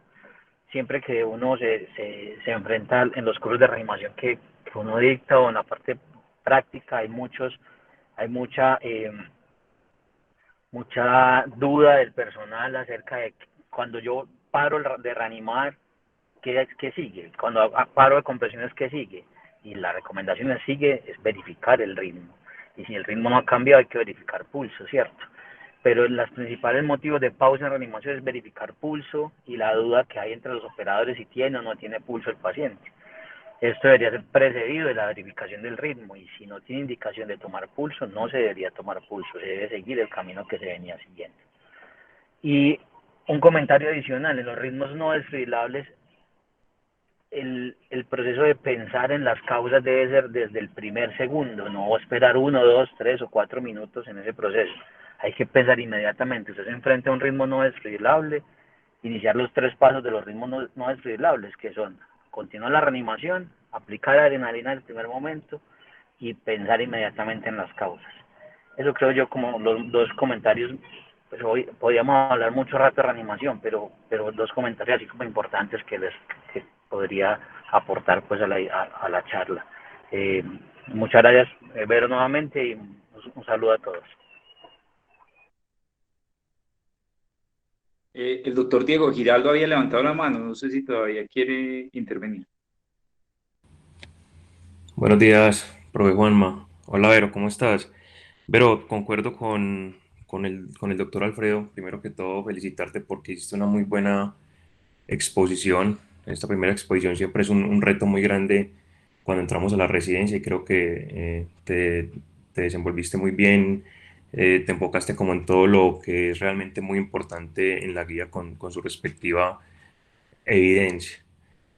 Siempre que uno se enfrenta en los cursos de reanimación que uno dicta o en la parte práctica, hay mucha duda del personal acerca de cuando yo paro de reanimar, ¿qué sigue? Cuando paro de compresiones, ¿qué sigue? Y la recomendación es verificar el ritmo. Y si el ritmo no ha cambiado, hay que verificar pulso, ¿cierto? Pero los principales motivos de pausa en reanimación es verificar pulso y la duda que hay entre los operadores si tiene o no tiene pulso el paciente. Esto debería ser precedido de la verificación del ritmo y si no tiene indicación de tomar pulso, no se debería tomar pulso, se debe seguir el camino que se venía siguiendo. Y un comentario adicional, en los ritmos no desfibrilables, el proceso de pensar en las causas debe ser desde el primer segundo, no esperar 1, 2, 3 o 4 minutos en ese proceso. Hay que pensar inmediatamente. Usted se enfrenta a un ritmo no desfibrilable, iniciar los 3 pasos de los ritmos no desfibrilables, que son continuar la reanimación, aplicar adrenalina en el primer momento y pensar inmediatamente en las causas. Eso creo yo como los dos comentarios. Pues hoy podríamos hablar mucho rato de reanimación, pero dos comentarios así como importantes que podría aportar pues a la charla. Eh, Muchas gracias, Vero, nuevamente y un saludo a todos. El doctor Diego Giraldo había levantado la mano, no sé si todavía quiere intervenir. Buenos días, profe Juanma. Hola, Vero, ¿cómo estás? Vero, concuerdo con el doctor Alfredo. Primero que todo, felicitarte porque hiciste una muy buena exposición. Esta primera exposición siempre es un reto muy grande cuando entramos a la residencia y creo que te desenvolviste muy bien, te enfocaste como en todo lo que es realmente muy importante en la guía con su respectiva evidencia.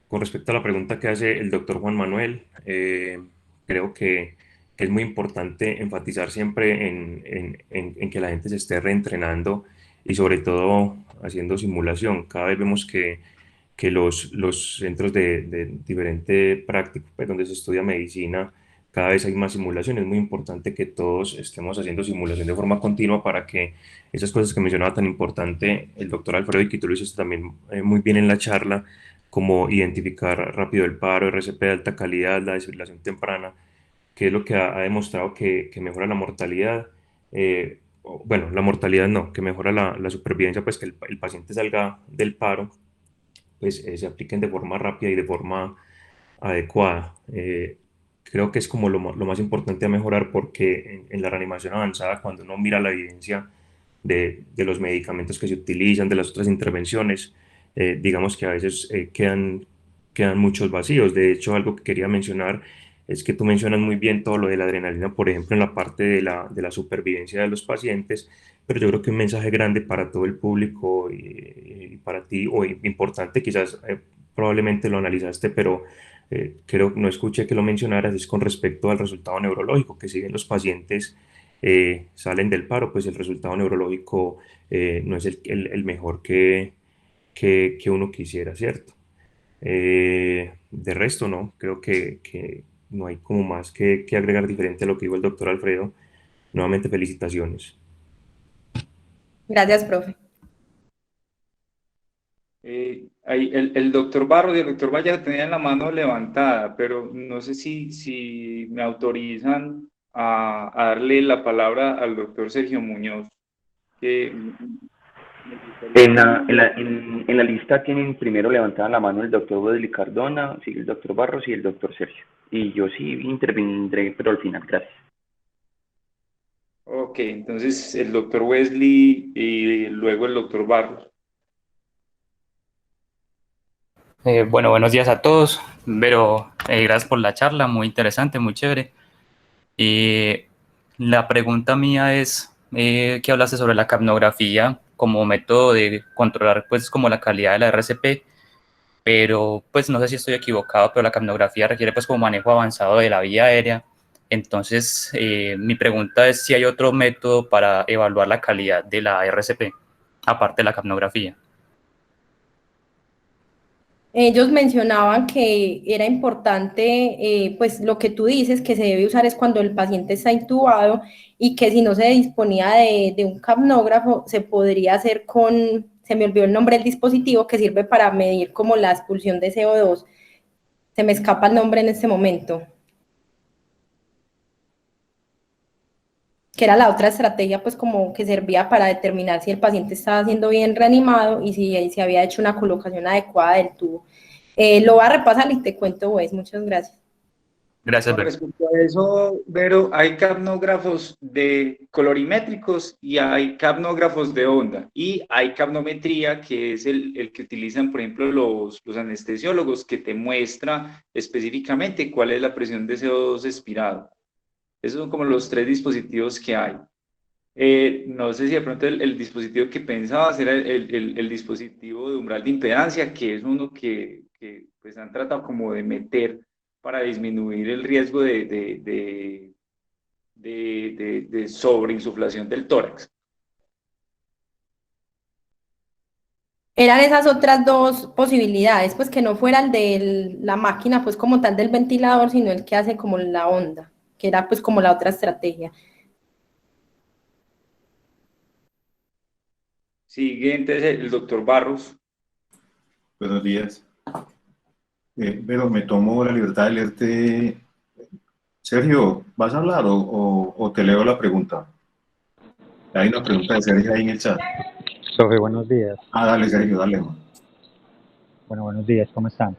Con respecto a la pregunta que hace el doctor Juan Manuel, creo que es muy importante enfatizar siempre en que la gente se esté reentrenando y sobre todo haciendo simulación. Cada vez vemos que los centros de diferente práctica, pues, donde se estudia medicina, cada vez hay más simulación. Es muy importante que todos estemos haciendo simulación de forma continua para que esas cosas que mencionaba tan importante el doctor Alfredo y que tú lo hiciste también muy bien en la charla, como identificar rápido el paro, RCP de alta calidad, la desfibrilación temprana, que es lo que ha demostrado que mejora la mortalidad. Bueno, la mortalidad no, que mejora la supervivencia, pues que el paciente salga del paro, pues se apliquen de forma rápida y de forma adecuada. Creo que es como lo más importante a mejorar porque en la reanimación avanzada, cuando uno mira la evidencia de los medicamentos que se utilizan, de las otras intervenciones, digamos que a veces quedan muchos vacíos. De hecho, algo que quería mencionar es que tú mencionas muy bien todo lo de la adrenalina, por ejemplo, en la parte de la supervivencia de los pacientes, pero yo creo que un mensaje grande para todo el público y para ti, o importante quizás probablemente lo analizaste, pero creo no escuché que lo mencionaras, es con respecto al resultado neurológico, que si bien los pacientes salen del paro, pues el resultado neurológico no es el mejor que uno quisiera, ¿cierto? De resto, no, creo que no hay como más que agregar diferente a lo que dijo el doctor Alfredo. Nuevamente, felicitaciones. Gracias, profe. Ahí el doctor Barros y el doctor Vallejo tenían la mano levantada, pero no sé si me autorizan a darle la palabra al doctor Sergio Muñoz, que me gustaría En la lista tienen primero levantada la mano el doctor Wesley Cardona, sigue el doctor Barros y el doctor Sergio. Y yo sí intervendré, pero al final, gracias. Ok, entonces el doctor Wesley y luego el doctor Barros. Bueno, buenos días a todos. Vero, gracias por la charla, muy interesante, muy chévere. La pregunta mía es, que hablaste sobre la capnografía como método de controlar pues como la calidad de la RCP, pero pues no sé si estoy equivocado, pero la capnografía requiere pues como manejo avanzado de la vía aérea. Entonces, mi pregunta es si hay otro método para evaluar la calidad de la RCP, aparte de la capnografía. Ellos mencionaban que era importante, pues lo que tú dices, que se debe usar es cuando el paciente está intubado y que si no se disponía de un capnógrafo, se podría hacer con, se me olvidó el nombre del dispositivo que sirve para medir como la expulsión de CO2. Se me escapa el nombre en este momento. Que era la otra estrategia, pues como que servía para determinar si el paciente estaba siendo bien reanimado y si se había hecho una colocación adecuada del tubo. Lo voy a repasar y te cuento, pues. Muchas gracias. Gracias, Con Vero. respecto a eso, Vero, hay capnógrafos de colorimétricos y hay capnógrafos de onda. Y hay capnometría, que es el que utilizan, por ejemplo, los anestesiólogos, que te muestra específicamente cuál es la presión de CO2 expirado. Esos son como los tres dispositivos que hay. No sé si de pronto el dispositivo que pensabas era el dispositivo de umbral de impedancia, que es uno que pues han tratado como de meter para disminuir el riesgo de sobreinsuflación del tórax. Eran esas otras dos posibilidades, pues que no fuera el de la máquina, pues como tal del ventilador, sino el que hace como la onda, que era pues como la otra estrategia. Sigue entonces el doctor Barros. Buenos días. Pero me tomo la libertad de leerte. Sergio, ¿vas a hablar o te leo la pregunta? Hay una pregunta de Sergio ahí en el chat. Profe, buenos días. Dale, Sergio, dale. Bueno, buenos días, ¿cómo están?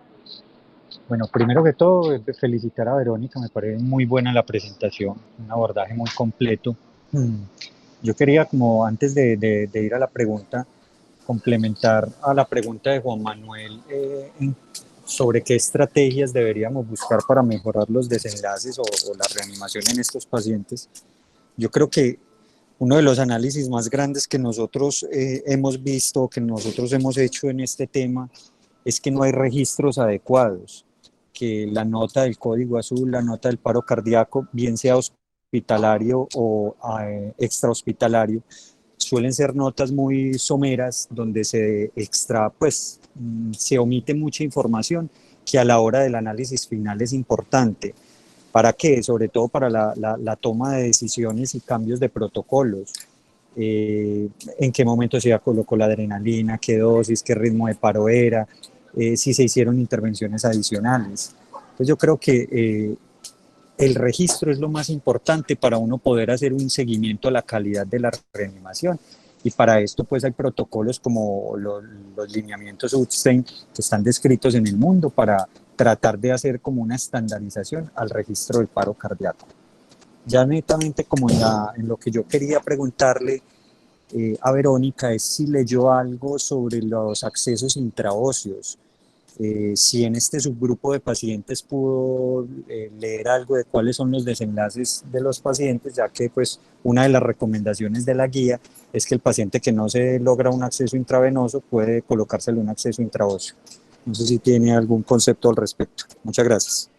Bueno, primero que todo, felicitar a Verónica, me parece muy buena la presentación, un abordaje muy completo. Yo quería, como antes de ir a la pregunta, complementar a la pregunta de Juan Manuel sobre qué estrategias deberíamos buscar para mejorar los desenlaces o la reanimación en estos pacientes. Yo creo que uno de los análisis más grandes que nosotros hemos visto, que nosotros hemos hecho en este tema, es que no hay registros adecuados, que la nota del código azul, la nota del paro cardíaco, bien sea hospitalario o extrahospitalario, suelen ser notas muy someras donde se omite mucha información que a la hora del análisis final es importante. ¿Para qué? Sobre todo para la toma de decisiones y cambios de protocolos. En qué momento se colocó la adrenalina, qué dosis, qué ritmo de paro era, si se hicieron intervenciones adicionales. Entonces yo creo que el registro es lo más importante para uno poder hacer un seguimiento a la calidad de la reanimación. Y para esto pues hay protocolos como los lineamientos Upstein que están descritos en el mundo para tratar de hacer como una estandarización al registro del paro cardíaco. Ya netamente como en lo que yo quería preguntarle a Verónica es si leyó algo sobre los accesos intraóseos, si en este subgrupo de pacientes pudo leer algo de cuáles son los desenlaces de los pacientes, ya que pues una de las recomendaciones de la guía es que el paciente que no se logra un acceso intravenoso puede colocárselo un acceso intraóseo. No sé si tiene algún concepto al respecto. Muchas gracias.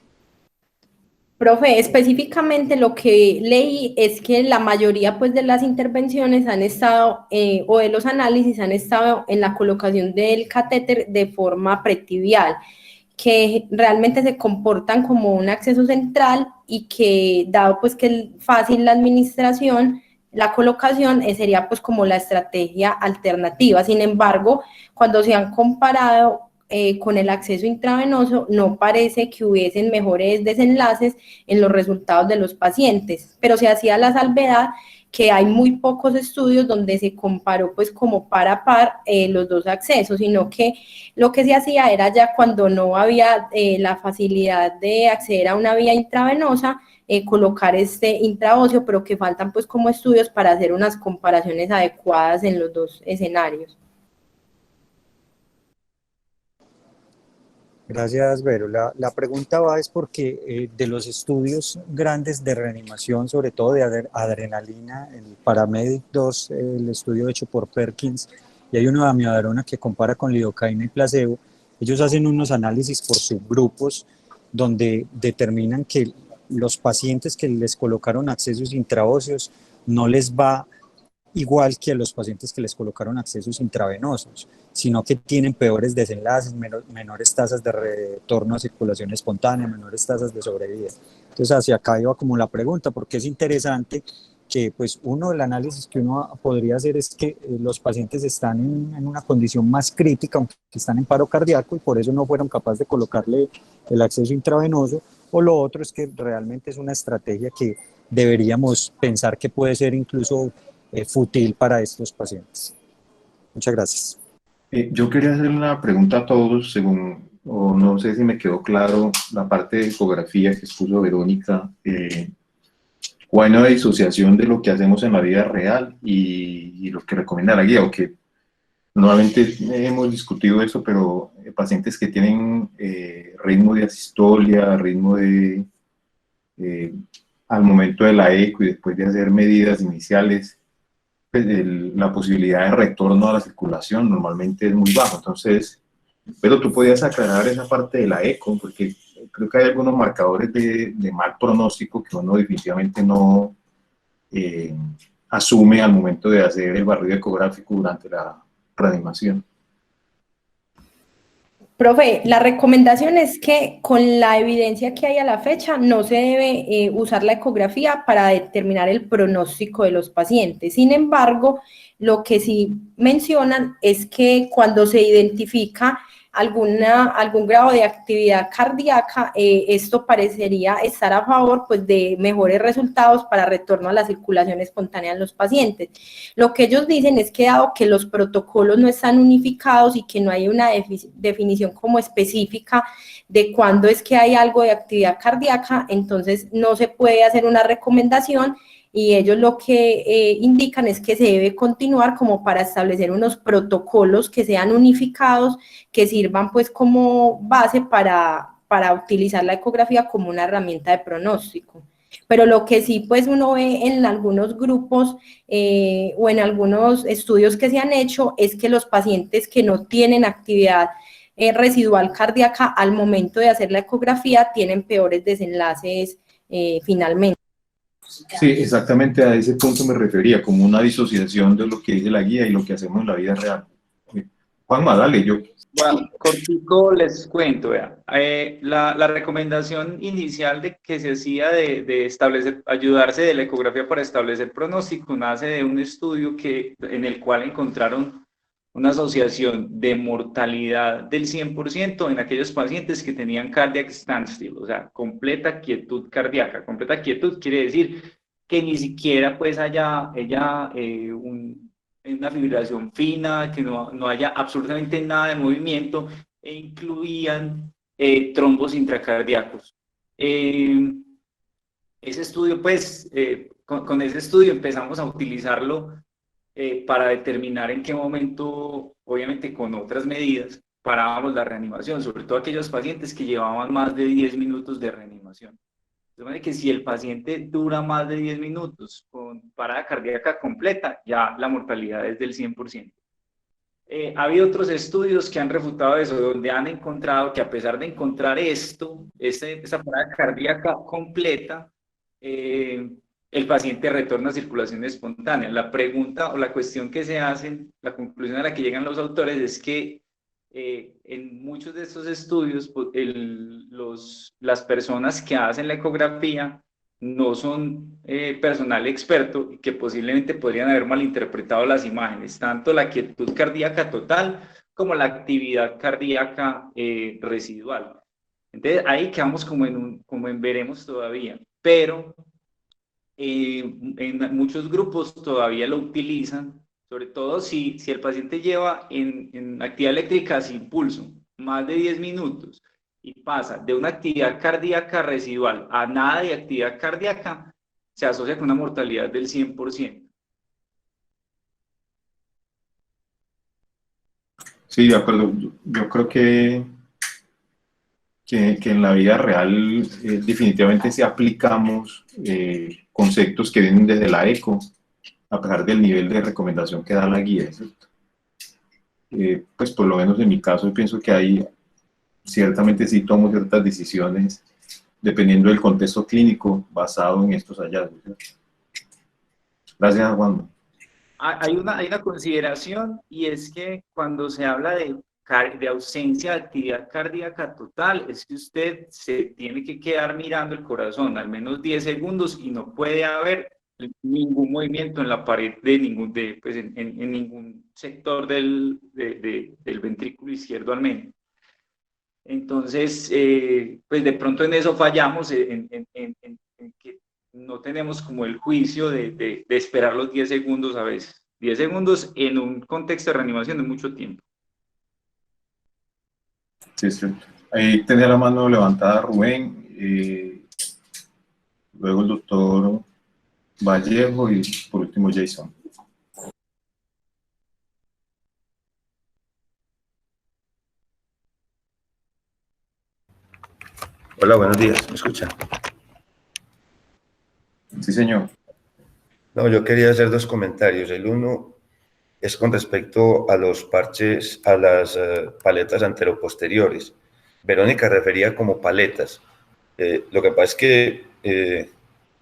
Profe, específicamente lo que leí es que la mayoría pues de las intervenciones han estado o de los análisis han estado en la colocación del catéter de forma pretibial, que realmente se comportan como un acceso central y que dado pues que es fácil la administración, la colocación sería pues como la estrategia alternativa. Sin embargo, cuando se han comparado con el acceso intravenoso, no parece que hubiesen mejores desenlaces en los resultados de los pacientes, pero se hacía la salvedad que hay muy pocos estudios donde se comparó pues como par a par los dos accesos, sino que lo que se hacía era ya cuando no había la facilidad de acceder a una vía intravenosa, colocar este intraóseo, pero que faltan pues como estudios para hacer unas comparaciones adecuadas en los dos escenarios. Gracias, Vero. La pregunta va es porque de los estudios grandes de reanimación, sobre todo de adrenalina, el Paramedic 2, el estudio hecho por Perkins, y hay uno de amiodarona que compara con lidocaína y placebo, ellos hacen unos análisis por subgrupos donde determinan que los pacientes que les colocaron accesos intraóseos no les va igual que a los pacientes que les colocaron accesos intravenosos, sino que tienen peores desenlaces, menores tasas de retorno a circulación espontánea, menores tasas de sobrevida. Entonces hacia acá iba como la pregunta, porque es interesante que pues uno del análisis que uno podría hacer es que los pacientes están en una condición más crítica, aunque están en paro cardíaco y por eso no fueron capaces de colocarle el acceso intravenoso, o lo otro es que realmente es una estrategia que deberíamos pensar que puede ser incluso fútil para estos pacientes. Muchas gracias. Yo quería hacer una pregunta a todos, según, o no sé si me quedó claro la parte de ecografía que expuso Verónica. ¿Cuál es la disociación de lo que hacemos en la vida real y lo que recomienda la guía? O que nuevamente hemos discutido eso, pero pacientes que tienen ritmo de asistolia, ritmo de al momento de la eco y después de hacer medidas iniciales, pues la posibilidad de retorno a la circulación normalmente es muy bajo. Entonces, pero tú podías aclarar esa parte de la eco, porque creo que hay algunos marcadores de mal pronóstico que uno definitivamente no asume al momento de hacer el barrido ecográfico durante la reanimación. Profe, la recomendación es que con la evidencia que hay a la fecha no se debe usar la ecografía para determinar el pronóstico de los pacientes. Sin embargo, lo que sí mencionan es que cuando se identifica algún grado de actividad cardíaca, esto parecería estar a favor pues, de mejores resultados para retorno a la circulación espontánea en los pacientes. Lo que ellos dicen es que dado que los protocolos no están unificados y que no hay una definición como específica de cuándo es que hay algo de actividad cardíaca, entonces no se puede hacer una recomendación y ellos lo que indican es que se debe continuar como para establecer unos protocolos que sean unificados, que sirvan pues como base para utilizar la ecografía como una herramienta de pronóstico. Pero lo que sí pues uno ve en algunos grupos o en algunos estudios que se han hecho es que los pacientes que no tienen actividad residual cardíaca al momento de hacer la ecografía tienen peores desenlaces finalmente. Sí, exactamente a ese punto me refería, como una disociación de lo que dice la guía y lo que hacemos en la vida real. Juanma, dale, yo. Bueno, cortico les cuento, vea. La recomendación inicial de que se hacía de establecer, ayudarse de la ecografía para establecer pronóstico nace de un estudio en el cual encontraron una asociación de mortalidad del 100% en aquellos pacientes que tenían cardiac standstill, o sea, completa quietud cardíaca. Completa quietud quiere decir que ni siquiera pues haya una fibrilación fina, que no haya absolutamente nada de movimiento, e incluían trombos intracardíacos. Ese estudio, pues, con ese estudio empezamos a utilizarlo para determinar en qué momento, obviamente con otras medidas, parábamos la reanimación, sobre todo aquellos pacientes que llevaban más de 10 minutos de reanimación. De manera que si el paciente dura más de 10 minutos con parada cardíaca completa, ya la mortalidad es del 100%. Ha habido otros estudios que han refutado eso, donde han encontrado que a pesar de encontrar esta parada cardíaca completa, el paciente retorna a circulación espontánea. La pregunta o la cuestión que se hacen, la conclusión a la que llegan los autores es que en muchos de estos estudios, pues, las personas que hacen la ecografía no son personal experto y que posiblemente podrían haber malinterpretado las imágenes, tanto la quietud cardíaca total como la actividad cardíaca residual. Entonces ahí quedamos como en veremos todavía, pero en muchos grupos todavía lo utilizan, sobre todo si el paciente lleva en actividad eléctrica sin pulso más de 10 minutos y pasa de una actividad cardíaca residual a nada de actividad cardíaca, se asocia con una mortalidad del 100%. Sí, de acuerdo. Yo creo que en la vida real definitivamente si aplicamos conceptos que vienen desde la ECO, a pesar del nivel de recomendación que da la guía, ¿cierto? Pues por lo menos en mi caso pienso que hay, ciertamente sí tomo ciertas decisiones dependiendo del contexto clínico basado en estos hallazgos, ¿cierto? Gracias, Juan. Hay una consideración, y es que cuando se habla de ausencia de actividad cardíaca total, es que usted se tiene que quedar mirando el corazón al menos 10 segundos y no puede haber ningún movimiento en la pared pues en ningún sector del ventrículo izquierdo al menos. Entonces, pues de pronto en eso fallamos, en que no tenemos como el juicio de esperar los 10 segundos a veces. 10 segundos en un contexto de reanimación es mucho tiempo. Sí, es cierto. Ahí tenía la mano levantada Rubén, luego el doctor Vallejo y por último Jason. Hola, buenos días, ¿me escuchan? Sí, señor. No, yo quería hacer dos comentarios. El uno es con respecto a los parches, a las paletas anteroposteriores. Verónica refería como paletas. Lo que pasa es que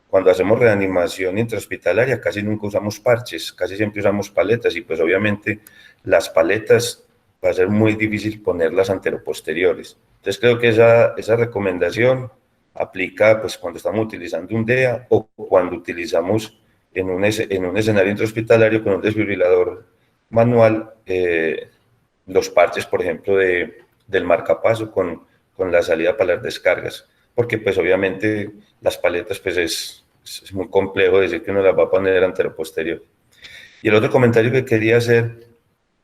cuando hacemos reanimación intrahospitalaria casi nunca usamos parches, casi siempre usamos paletas y pues obviamente las paletas va a ser muy difícil ponerlas anteroposteriores. Entonces creo que esa recomendación aplica pues cuando estamos utilizando un DEA o cuando utilizamos en un escenario intrahospitalario con un desfibrilador manual los parches, por ejemplo, del marcapaso con la salida para las descargas, porque pues obviamente las paletas pues es muy complejo decir que uno las va a poner anteroposterior. Y el otro comentario que quería hacer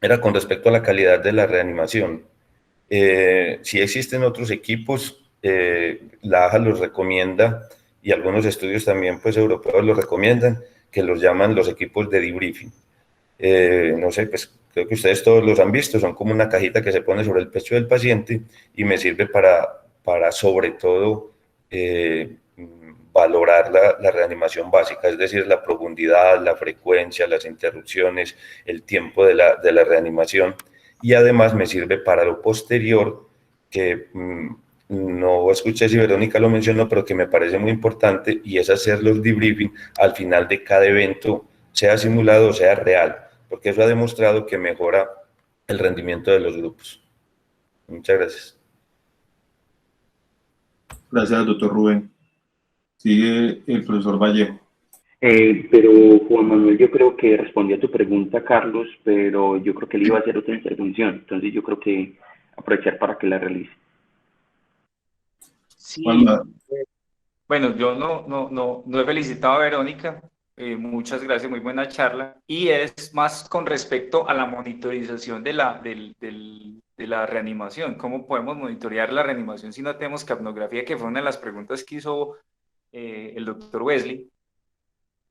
era con respecto a la calidad de la reanimación. Si existen otros equipos, la AJA los recomienda y algunos estudios también pues europeos los recomiendan, que los llaman los equipos de debriefing. No sé, pues creo que ustedes todos los han visto, son como una cajita que se pone sobre el pecho del paciente y me sirve para sobre todo valorar la reanimación básica, es decir, la profundidad, la frecuencia, las interrupciones, el tiempo de la reanimación, y además me sirve para lo posterior, que no escuché si Verónica lo mencionó, pero que me parece muy importante, y es hacer los debriefing al final de cada evento, sea simulado o sea real, porque eso ha demostrado que mejora el rendimiento de los grupos. Muchas gracias. Gracias, doctor Rubén. Sigue el profesor Vallejo. Pero Juan Manuel, yo creo que respondió a tu pregunta, Carlos, pero yo creo que él iba a hacer otra intervención, entonces yo creo que aprovechar para que la realice. Sí, bueno, yo no he felicitado a Verónica, muchas gracias, muy buena charla, y es más con respecto a la monitorización de la reanimación. ¿Cómo podemos monitorear la reanimación si no tenemos capnografía? Que fue una de las preguntas que hizo el doctor Wesley.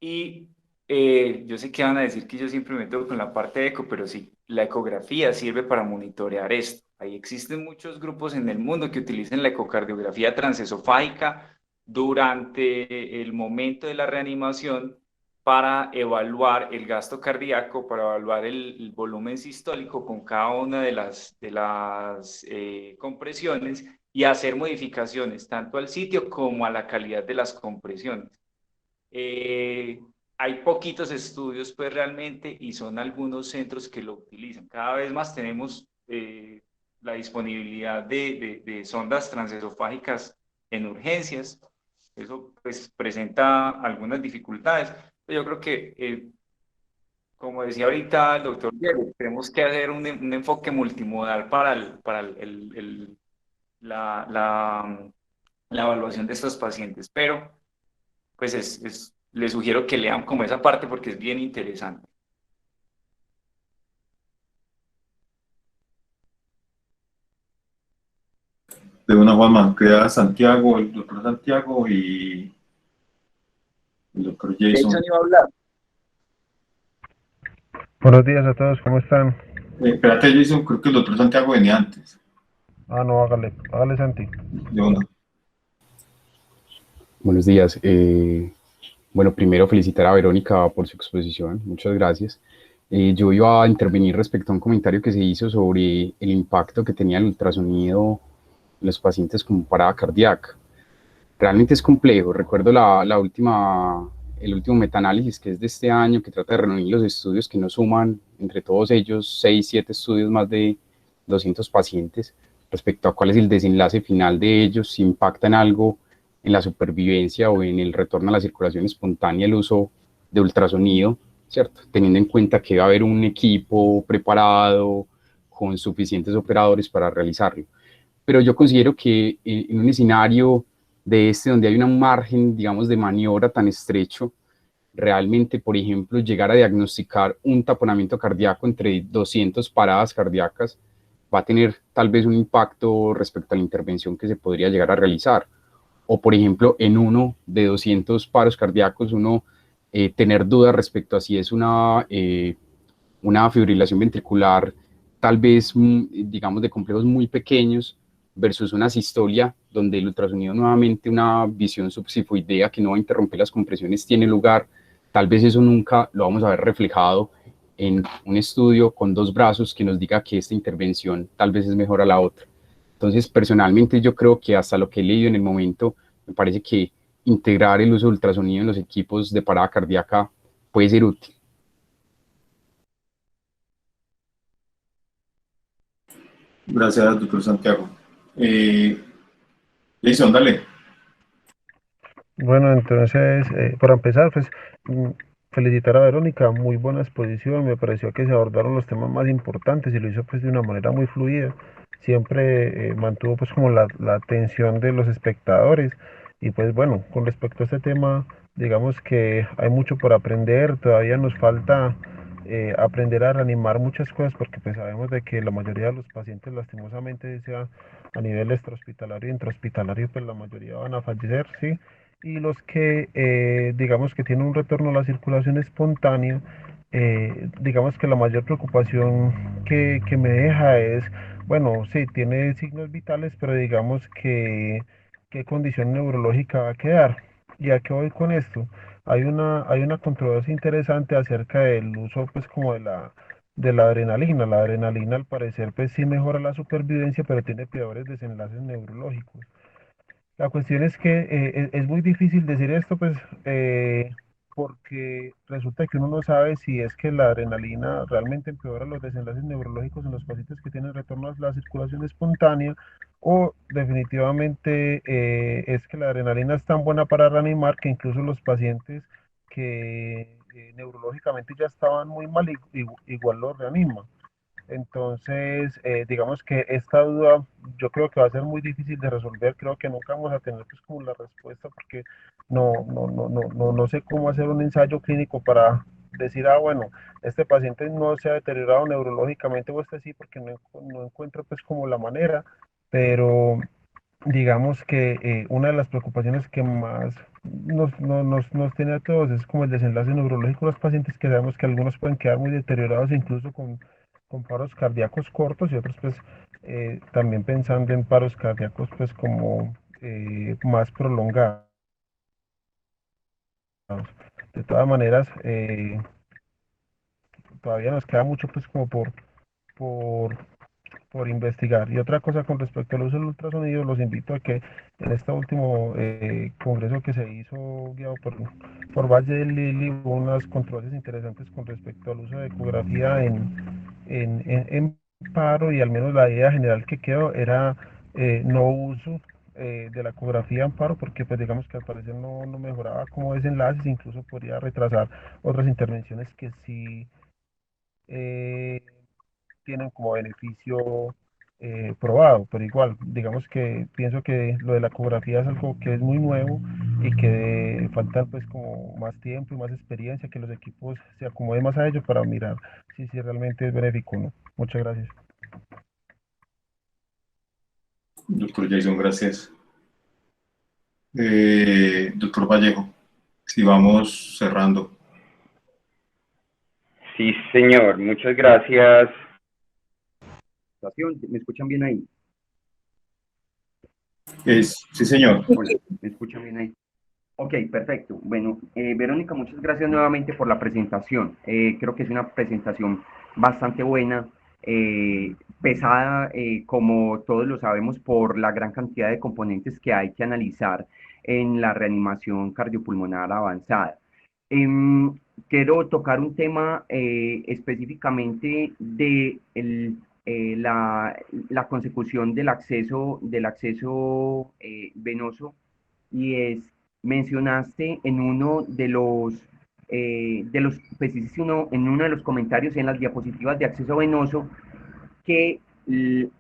Y yo sé que van a decir que yo siempre me meto con la parte de eco, pero sí, la ecografía sirve para monitorear esto. Ahí existen muchos grupos en el mundo que utilizan la ecocardiografía transesofágica durante el momento de la reanimación para evaluar el gasto cardíaco, para evaluar el volumen sistólico con cada una de las compresiones y hacer modificaciones tanto al sitio como a la calidad de las compresiones. Hay poquitos estudios pues realmente y son algunos centros que lo utilizan. Cada vez más tenemos la disponibilidad de sondas transesofágicas en urgencias. Eso pues presenta algunas dificultades. Yo creo que, como decía ahorita el doctor Diego, tenemos que hacer un enfoque multimodal para la evaluación de estos pacientes, pero pues les sugiero que lean como esa parte porque es bien interesante. De una Juanma, queda Santiago, el doctor Santiago y el doctor Jason. Jason iba a hablar. Buenos días a todos, ¿cómo están? Espérate, Jason, creo que el doctor Santiago venía antes. Ah, no, hágale Santi. De una. Buenos días. Bueno, primero felicitar a Verónica por su exposición, muchas gracias. Yo iba a intervenir respecto a un comentario que se hizo sobre el impacto que tenía el ultrasonido en los pacientes con parada cardíaca. Realmente es complejo. Recuerdo el último metaanálisis que es de este año, que trata de reunir los estudios que nos suman, entre todos ellos, 6, 7 estudios, más de 200 pacientes, respecto a cuál es el desenlace final de ellos, si impactan algo en la supervivencia o en el retorno a la circulación espontánea el uso de ultrasonido, ¿cierto? Teniendo en cuenta que va a haber un equipo preparado con suficientes operadores para realizarlo. Pero yo considero que en un escenario de donde hay un margen, digamos, de maniobra tan estrecho, realmente, por ejemplo, llegar a diagnosticar un taponamiento cardíaco entre 200 paradas cardíacas va a tener tal vez un impacto respecto a la intervención que se podría llegar a realizar. O, por ejemplo, en uno de 200 paros cardíacos, tener dudas respecto a si es una fibrilación ventricular, tal vez, digamos, de complejos muy pequeños, versus una sistolia, donde el ultrasonido nuevamente, una visión subsifoidea que no va a interrumpir las compresiones, tiene lugar. Tal vez eso nunca lo vamos a ver reflejado en un estudio con 2 brazos que nos diga que esta intervención tal vez es mejor a la otra. Entonces, personalmente yo creo que hasta lo que he leído en el momento, me parece que integrar el uso de ultrasonido en los equipos de parada cardíaca puede ser útil. Gracias, doctor Santiago. Jason, dale. Bueno, entonces, para empezar, pues, felicitar a Verónica, muy buena exposición, me pareció que se abordaron los temas más importantes y lo hizo pues de una manera muy fluida, siempre mantuvo pues como la atención de los espectadores y pues bueno, con respecto a este tema, digamos que hay mucho por aprender, todavía nos falta aprender a reanimar muchas cosas porque pues sabemos de que la mayoría de los pacientes lastimosamente sea a nivel extrahospitalario y intrahospitalario, pues la mayoría van a fallecer, ¿sí? Y los que digamos que tienen un retorno a la circulación espontánea, digamos que la mayor preocupación que me deja es, bueno, sí, tiene signos vitales, pero digamos que qué condición neurológica va a quedar. ¿Y a qué voy con esto? Hay una controversia interesante acerca del uso pues como de la adrenalina. La adrenalina al parecer pues sí mejora la supervivencia, pero tiene peores desenlaces neurológicos. La cuestión es que es muy difícil decir esto, pues, porque resulta que uno no sabe si es que la adrenalina realmente empeora los desenlaces neurológicos en los pacientes que tienen retorno a la circulación espontánea o definitivamente es que la adrenalina es tan buena para reanimar que incluso los pacientes que neurológicamente ya estaban muy mal, igual los reaniman. Entonces, digamos que esta duda yo creo que va a ser muy difícil de resolver, creo que nunca vamos a tener pues como la respuesta porque no sé cómo hacer un ensayo clínico para decir, ah, bueno, este paciente no se ha deteriorado neurológicamente o este sí, porque no encuentro pues como la manera, pero digamos que una de las preocupaciones que más nos tiene a todos es como el desenlace neurológico de los pacientes, que sabemos que algunos pueden quedar muy deteriorados incluso con paros cardíacos cortos y otros pues también pensando en paros cardíacos pues como más prolongados. de todas maneras, todavía nos queda mucho pues como por, por investigar. Y otra cosa con respecto al uso del ultrasonido, los invito a que en este último congreso que se hizo guiado por Valle del Lili hubo unas controversias interesantes con respecto al uso de ecografía en paro, y al menos la idea general que quedó era no uso de la ecografía en paro, porque pues digamos que al parecer no mejoraba como desenlaces, incluso podría retrasar otras intervenciones que sí eh, tienen como beneficio probado, pero igual, digamos que pienso que lo de la ecografía es algo que es muy nuevo y que falta pues como más tiempo y más experiencia, que los equipos se acomoden más a ello para mirar si realmente es benéfico o no. Muchas gracias. Doctor Jason, gracias. Doctor Vallejo, si vamos cerrando. Sí, señor, muchas gracias. ¿Me escuchan bien ahí? Sí, señor. Hola, ¿me escuchan bien ahí? Ok, perfecto. Bueno, Verónica, muchas gracias nuevamente por la presentación. Creo que es una presentación bastante buena, pesada, como todos lo sabemos, por la gran cantidad de componentes que hay que analizar en la reanimación cardiopulmonar avanzada. Em, Quiero tocar un tema específicamente de la consecución del acceso venoso, y es, mencionaste en uno pues hiciste en uno de los comentarios en las diapositivas de acceso venoso, que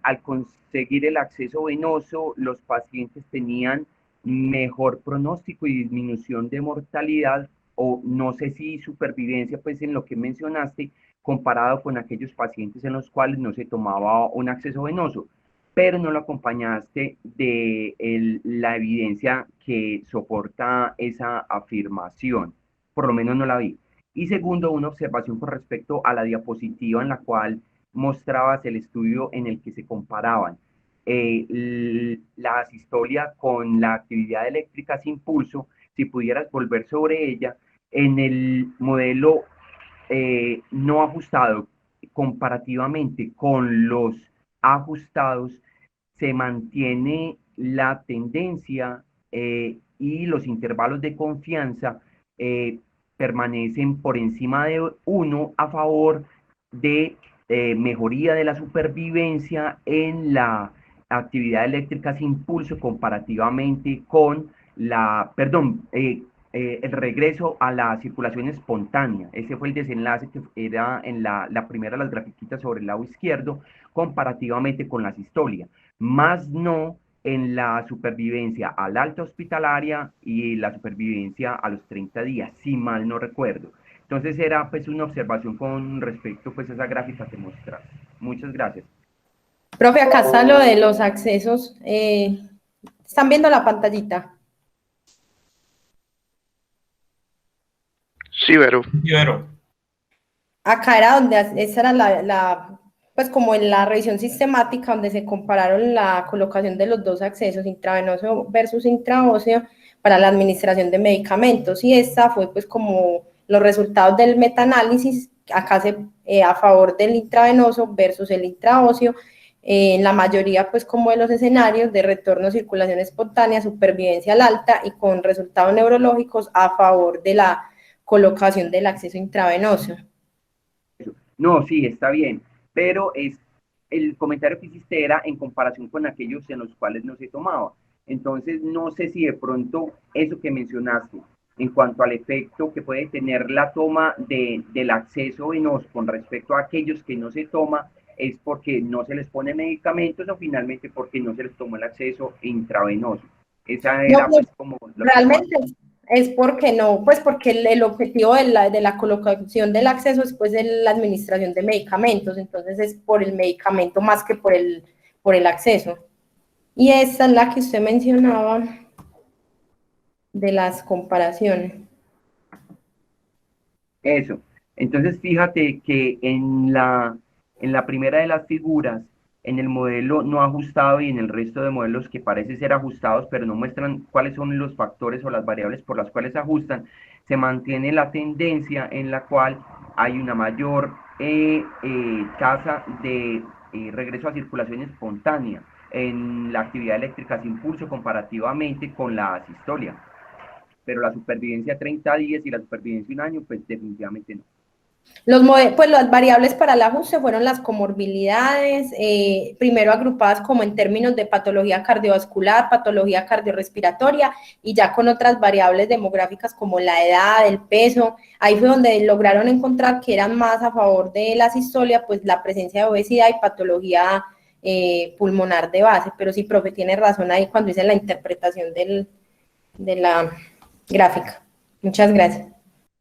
al conseguir el acceso venoso, los pacientes tenían mejor pronóstico y disminución de mortalidad, o no sé si supervivencia, pues en lo que mencionaste, comparado con aquellos pacientes en los cuales no se tomaba un acceso venoso, pero no lo acompañaste de la evidencia que soporta esa afirmación, por lo menos no la vi. Y segundo, una observación con respecto a la diapositiva en la cual mostrabas el estudio en el que se comparaban la asistolia con la actividad eléctrica sin pulso. Si pudieras volver sobre ella, en el modelo no ajustado, comparativamente con los ajustados, se mantiene la tendencia y los intervalos de confianza permanecen por encima de 1 a favor de mejoría de la supervivencia en la actividad eléctrica sin pulso, comparativamente con el regreso a la circulación espontánea. Ese fue el desenlace que era en la primera de las grafiquitas sobre el lado izquierdo, comparativamente con la sistolia, más no en la supervivencia al alta hospitalaria y la supervivencia a los 30 días, si mal no recuerdo. Entonces era pues una observación con respecto pues a esa gráfica que mostraste. Muchas gracias. Profe, acá está lo de los accesos. ¿Están viendo la pantallita? Sí, Vero. Acá era donde, esa era pues como en la revisión sistemática, donde se compararon la colocación de los dos accesos, intravenoso versus intraóseo, para la administración de medicamentos, y esta fue pues como los resultados del metaanálisis, acá a favor del intravenoso versus el intraóseo, en la mayoría pues como de los escenarios de retorno a circulación espontánea, supervivencia al alta, y con resultados neurológicos a favor de la colocación del acceso intravenoso. No, sí, está bien, pero el comentario que hiciste era en comparación con aquellos en los cuales no se tomaba. Entonces, no sé si de pronto eso que mencionaste en cuanto al efecto que puede tener la toma del acceso venoso con respecto a aquellos que no se toma, es porque no se les pone medicamentos, o finalmente porque no se les tomó el acceso intravenoso. Esa era No, pues como... realmente es porque no, pues porque el objetivo de la colocación del acceso es pues la administración de medicamentos, entonces es por el medicamento más que por el acceso. Y esa es la que usted mencionaba de las comparaciones. Eso. Entonces, fíjate que en la primera de las figuras, en el modelo no ajustado y en el resto de modelos que parecen ser ajustados, pero no muestran cuáles son los factores o las variables por las cuales se ajustan, se mantiene la tendencia en la cual hay una mayor tasa de regreso a circulación espontánea en la actividad eléctrica sin pulso comparativamente con la asistolia. Pero la supervivencia a 30 días y la supervivencia un año, pues definitivamente no. Pues las variables para el ajuste fueron las comorbilidades, primero agrupadas como en términos de patología cardiovascular, patología cardiorrespiratoria, y ya con otras variables demográficas como la edad, el peso. Ahí fue donde lograron encontrar que eran más a favor de la sistolia, pues la presencia de obesidad y patología pulmonar de base. Pero sí, profe, tiene razón ahí cuando dice la interpretación de la gráfica. Muchas gracias.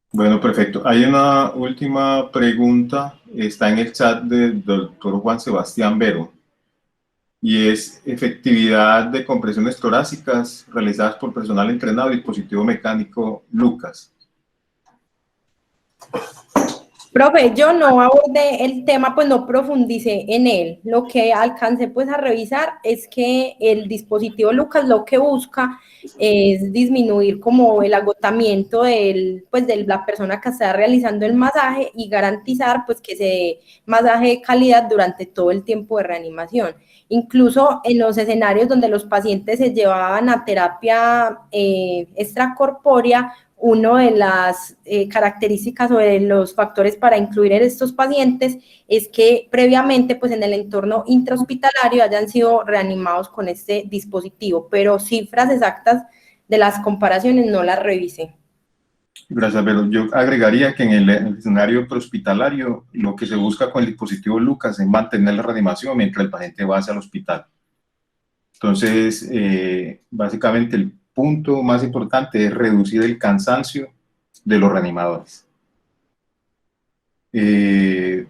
Bueno, perfecto. Hay una última pregunta, está en el chat del doctor Juan Sebastián Vero, y es efectividad de compresiones torácicas realizadas por personal entrenado y dispositivo mecánico Lucas. Profe, yo no abordé el tema, pues no profundicé en él. Lo que alcancé pues a revisar es que el dispositivo Lucas lo que busca es disminuir como el agotamiento de la persona que está realizando el masaje y garantizar pues que se dé masaje de calidad durante todo el tiempo de reanimación. Incluso en los escenarios donde los pacientes se llevaban a terapia extracorpórea, una de las características o de los factores para incluir en estos pacientes es que previamente pues en el entorno intrahospitalario hayan sido reanimados con este dispositivo, pero cifras exactas de las comparaciones no las revisé. Gracias, Vero. Yo agregaría que en el escenario prehospitalario lo que se busca con el dispositivo Lucas es mantener la reanimación mientras el paciente va hacia el hospital. Entonces, básicamente el punto más importante es reducir el cansancio de los reanimadores.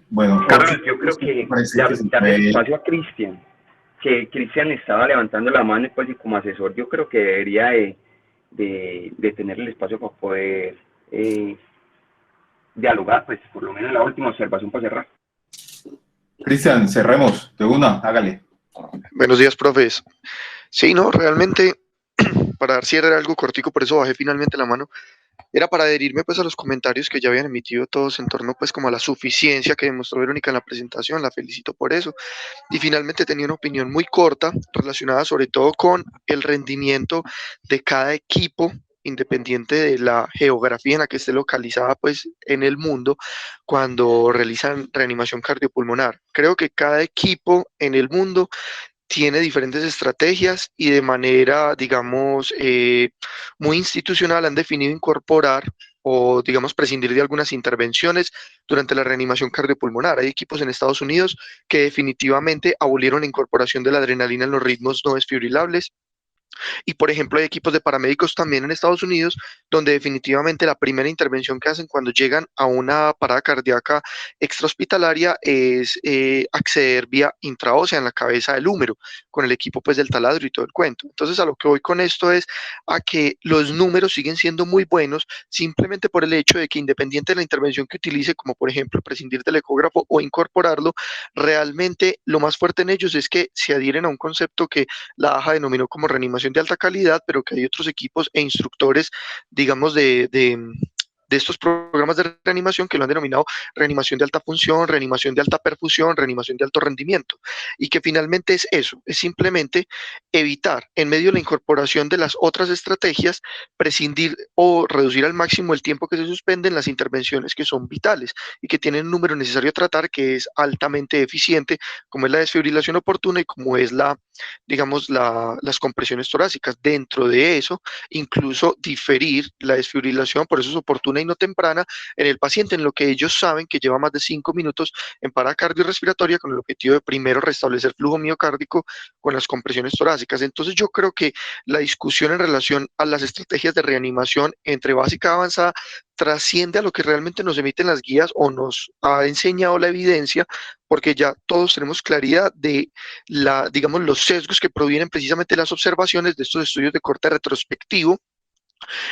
Bueno, Carlos, yo creo que darle espacio a Cristian, que Cristian estaba levantando la mano pues, y como asesor yo creo que debería de tener el espacio para poder dialogar, pues por lo menos la última observación para cerrar. Cristian, cerremos de una, hágale. Buenos días, profes. Sí, no, realmente, para dar cierre era algo cortico, por eso bajé finalmente la mano. Era para adherirme pues a los comentarios que ya habían emitido todos en torno pues como a la suficiencia que demostró Verónica en la presentación, la felicito por eso. Y finalmente tenía una opinión muy corta relacionada sobre todo con el rendimiento de cada equipo independiente de la geografía en la que esté localizada pues en el mundo cuando realizan reanimación cardiopulmonar. Creo que cada equipo en el mundo tiene diferentes estrategias y de manera, digamos, muy institucional han definido incorporar o, digamos, prescindir de algunas intervenciones durante la reanimación cardiopulmonar. Hay equipos en Estados Unidos que definitivamente abolieron la incorporación de la adrenalina en los ritmos no desfibrilables. Y, por ejemplo, hay equipos de paramédicos también en Estados Unidos donde definitivamente la primera intervención que hacen cuando llegan a una parada cardíaca extrahospitalaria es acceder vía intraósea en la cabeza del húmero, con el equipo pues del taladro y todo el cuento. Entonces, a lo que voy con esto es a que los números siguen siendo muy buenos simplemente por el hecho de que independiente de la intervención que utilice, como por ejemplo prescindir del ecógrafo o incorporarlo, realmente lo más fuerte en ellos es que se adhieren a un concepto que la AJA denominó como reanimación de alta calidad, pero que hay otros equipos e instructores, digamos, de estos programas de reanimación que lo han denominado reanimación de alta función, reanimación de alta perfusión, reanimación de alto rendimiento, y que finalmente es eso, es simplemente evitar en medio de la incorporación de las otras estrategias, prescindir o reducir al máximo el tiempo que se suspenden las intervenciones que son vitales y que tienen un número necesario a tratar que es altamente eficiente, como es la desfibrilación oportuna y como es digamos, las compresiones torácicas. Dentro de eso, incluso diferir la desfibrilación, por eso es oportuna y no temprana, en el paciente, en lo que ellos saben que lleva más de 5 minutos en parada cardiorrespiratoria con el objetivo de primero restablecer flujo miocárdico con las compresiones torácicas. Entonces yo creo que la discusión en relación a las estrategias de reanimación entre básica y avanzada trasciende a lo que realmente nos emiten las guías o nos ha enseñado la evidencia, porque ya todos tenemos claridad de digamos, los sesgos que provienen precisamente de las observaciones de estos estudios de corte retrospectivo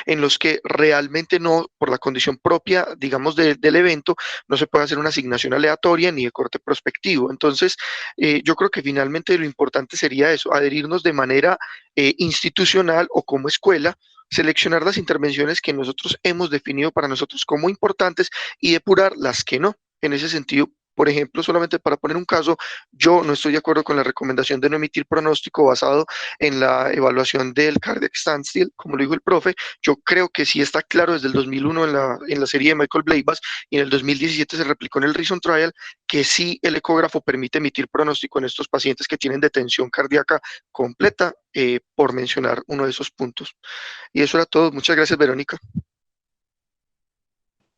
en los que realmente no, por la condición propia, digamos, del evento, no se puede hacer una asignación aleatoria ni de corte prospectivo. Entonces, yo creo que finalmente lo importante sería eso, adherirnos de manera institucional o como escuela, seleccionar las intervenciones que nosotros hemos definido para nosotros como importantes y depurar las que no. En ese sentido, por ejemplo, solamente para poner un caso, yo no estoy de acuerdo con la recomendación de no emitir pronóstico basado en la evaluación del cardiac standstill, como lo dijo el profe. Yo creo que sí está claro desde el 2001 en la serie de Michael Bleibas, y en el 2017 se replicó en el Reason Trial, que sí el ecógrafo permite emitir pronóstico en estos pacientes que tienen detención cardíaca completa, por mencionar uno de esos puntos. Y eso era todo. Muchas gracias, Verónica.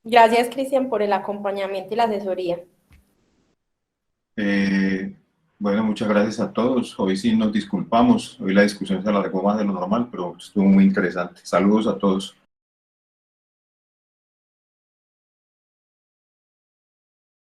Gracias, Cristian, por el acompañamiento y la asesoría. Bueno, muchas gracias a todos. Hoy sí nos disculpamos. Hoy la discusión se alargó más de lo normal, pero estuvo muy interesante. Saludos a todos.